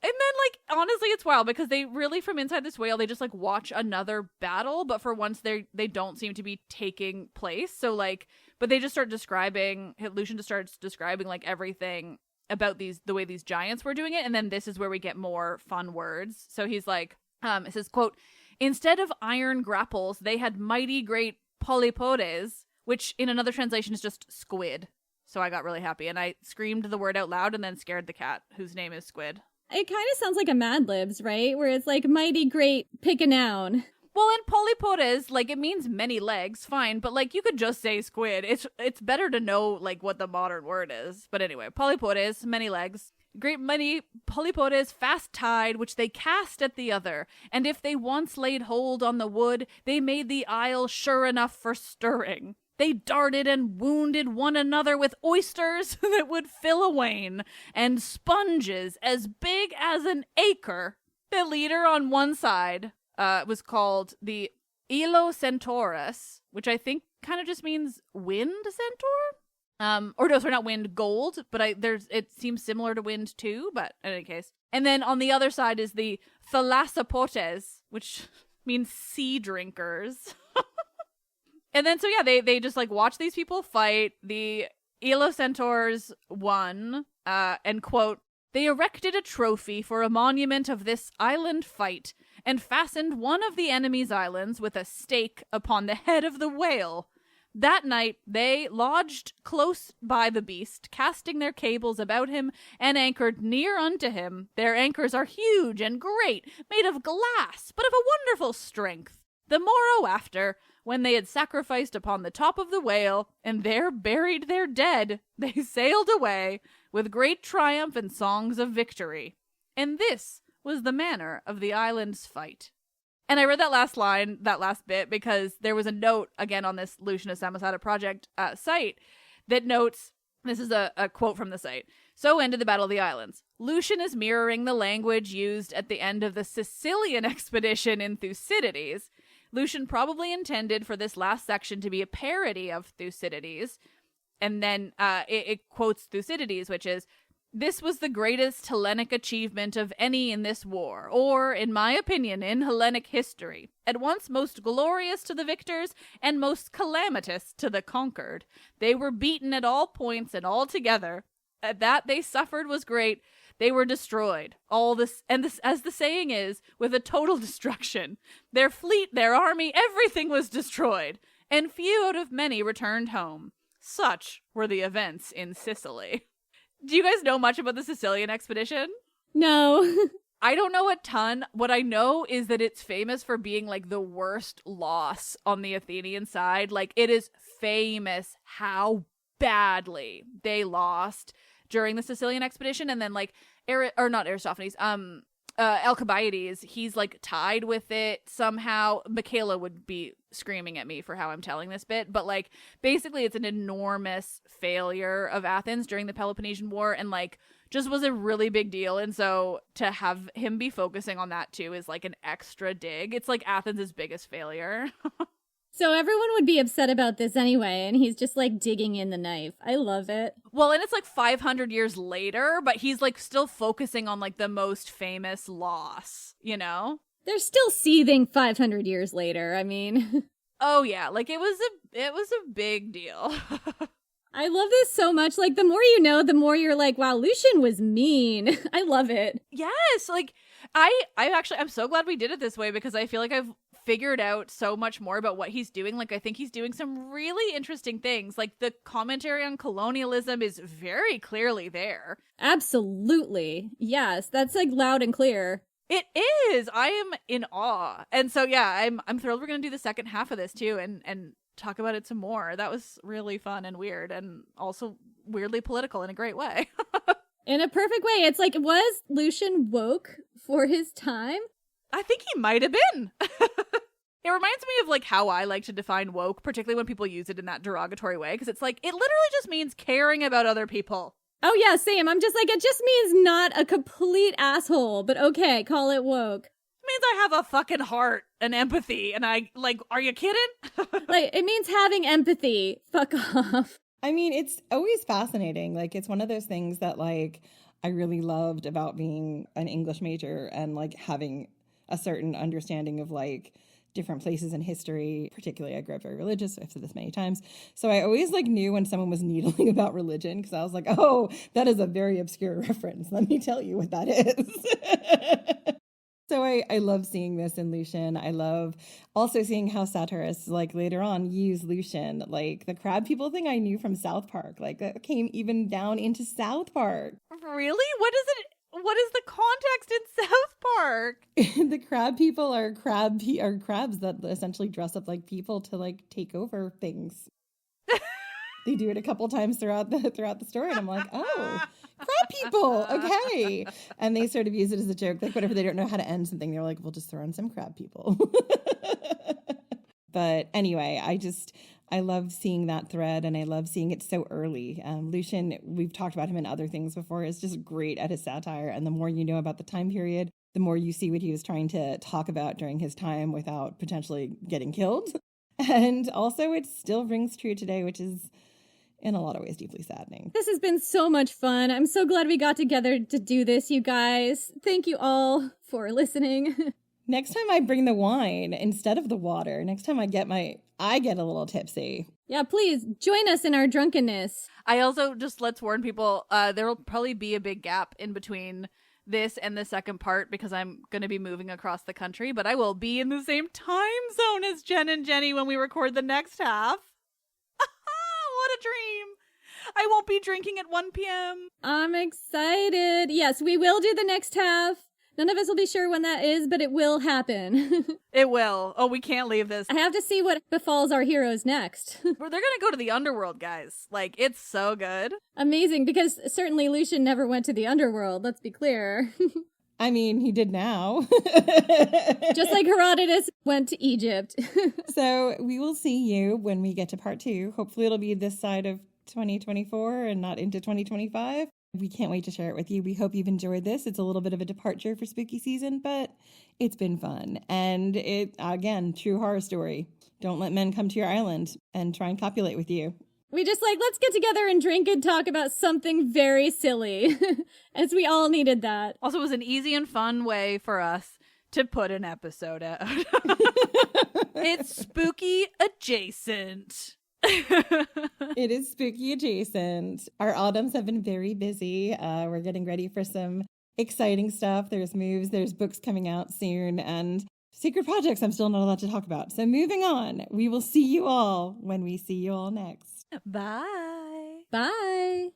And then, like, honestly, it's wild because they really, from inside this whale, they just, like, watch another battle, but for once they don't seem to be taking place. So, like, but they just start describing, Lucian just starts describing, like, everything about the way these giants were doing it, and then this is where we get more fun words. So he's like, it says, quote, instead of iron grapples, they had mighty great polypodes, which in another translation is just squid. So I got really happy, and I screamed the word out loud and then scared the cat, whose name is Squid. It kind of sounds like a Mad Libs, right? Where it's like mighty great, pick a noun. Well, in polypodes, like, it means many legs, fine, but, like, you could just say squid. It's better to know, like, what the modern word is. But anyway, polypodes, many legs. Great many polypodes fast tied, which they cast at the other. And if they once laid hold on the wood, they made the isle sure enough for stirring. They darted and wounded one another with oysters that would fill a wain, and sponges as big as an acre. The leader on one side was called the Elo-Centaurus, which I think kind of just means wind centaur? Or no, sorry, not wind, gold, but it seems similar to wind too, but in any case. And then on the other side is the Thalassopotes, which means sea drinkers. And then, so yeah, they just, like, watch these people fight. The Elo-Centaurs won, and, quote, they erected a trophy for a monument of this island fight, and fastened one of the enemy's islands with a stake upon the head of the whale. That night they lodged close by the beast, casting their cables about him, and anchored near unto him. Their anchors are huge and great, made of glass, but of a wonderful strength. The morrow after, when they had sacrificed upon the top of the whale, and there buried their dead, they sailed away with great triumph and songs of victory. And this was the manner of the island's fight. And I read that last line, that last bit, because there was a note, again, on this Lucian Samosata project site that notes, this is a quote from the site, "So ended the Battle of the Islands. Lucian is mirroring the language used at the end of the Sicilian expedition in Thucydides. Lucian probably intended for this last section to be a parody of Thucydides." And then it quotes Thucydides, which is, "This was the greatest Hellenic achievement of any in this war, or, in my opinion, in Hellenic history, at once most glorious to the victors and most calamitous to the conquered. They were beaten at all points and all together. That they suffered was great. They were destroyed. All this, and this, as the saying is, with a total destruction. Their fleet, their army, everything was destroyed, and few out of many returned home. Such were the events in Sicily." Do you guys know much about the Sicilian expedition? No. I don't know a ton. What I know is that it's famous for being like the worst loss on the Athenian side. Like, it is famous how badly they lost during the Sicilian expedition. And then like not Aristophanes, Alcibiades, he's like tied with it somehow. Michaela would be screaming at me for how I'm telling this bit, but like basically it's an enormous failure of Athens during the Peloponnesian War, and like just was a really big deal. And so to have him be focusing on that too is like an extra dig. It's like Athens' biggest failure. So everyone would be upset about this anyway, and he's just like digging in the knife. I love it. Well, and it's like 500 years later, but he's like still focusing on like the most famous loss, you know? They're still seething 500 years later. I mean, oh yeah, like it was a big deal. I love this so much. Like, the more you know, the more you're like, wow, Lucian was mean. I love it. Yes, like I'm so glad we did it this way, because I feel like I've figured out so much more about what he's doing. Like, I think he's doing some really interesting things. Like, the commentary on colonialism is very clearly there. Absolutely. Yes, that's like loud and clear. It is. I am in awe. And so yeah, I'm thrilled we're going to do the second half of this too, and talk about it some more. That was really fun and weird, and also weirdly political in a great way. In a perfect way. It's like, was Lucian woke for his time? I think he might have been. It reminds me of like how I like to define woke, particularly when people use it in that derogatory way, because it's like, it literally just means caring about other people. Oh yeah, same. I'm just like, it just means not a complete asshole, but okay, call it woke. It means I have a fucking heart and empathy, and I, like, are you kidding? Like, it means having empathy. Fuck off. I mean, it's always fascinating. Like, it's one of those things that, like, I really loved about being an English major and, like, having a certain understanding of, like, different places in history. Particularly, I grew up very religious. I've said this many times. So I always, like, knew when someone was needling about religion, because I was like, oh, that is a very obscure reference. Let me tell you what that is. So I love seeing this in Lucian. I love also seeing how satirists, like, later on use Lucian. Like, the crab people thing I knew from South Park. Like, that came even down into South Park. Really? What is the context in South Park? The crab people are crabs that essentially dress up like people to, like, take over things. They do it a couple times throughout the story, and I'm like, oh, crab people, okay. And they sort of use it as a joke, like whenever they don't know how to end something, they're like, we'll just throw in some crab people. But anyway, I love seeing that thread, and I love seeing it so early. Lucian, we've talked about him in other things before, is just great at his satire, and the more you know about the time period, the more you see what he was trying to talk about during his time without potentially getting killed. And also, it still rings true today, which is in a lot of ways deeply saddening. This has been so much fun. I'm so glad we got together to do this, you guys. Thank you all for listening. Next time I bring the wine instead of the water. Next time I get a little tipsy. Yeah, please join us in our drunkenness. I also, just let's warn people, there will probably be a big gap in between this and the second part, because I'm going to be moving across the country, but I will be in the same time zone as Jen and Jenny when we record the next half. I won't be drinking at 1 p.m. I'm excited. Yes, we will do the next half. None of us will be sure when that is, but it will happen. It will. Oh, we can't leave this. I have to see what befalls our heroes next. They're gonna go to the underworld, guys. Like, it's so good. Amazing, because certainly Lucian never went to the underworld, let's be clear. I mean, he did now. Just like Herodotus went to Egypt. So we will see you when we get to part 2. Hopefully it'll be this side of 2024 and not into 2025. We can't wait to share it with you. We hope you've enjoyed this. It's a little bit of a departure for spooky season, but it's been fun. And it, again, true horror story. Don't let men come to your island and try and copulate with you. We just let's get together and drink and talk about something very silly. As we all needed that. Also, it was an easy and fun way for us to put an episode out. It's spooky adjacent. It is spooky adjacent. Our autumns have been very busy. We're getting ready for some exciting stuff. There's moves, there's books coming out soon, and secret projects I'm still not allowed to talk about. So moving on, we will see you all when we see you all next. Bye. Bye.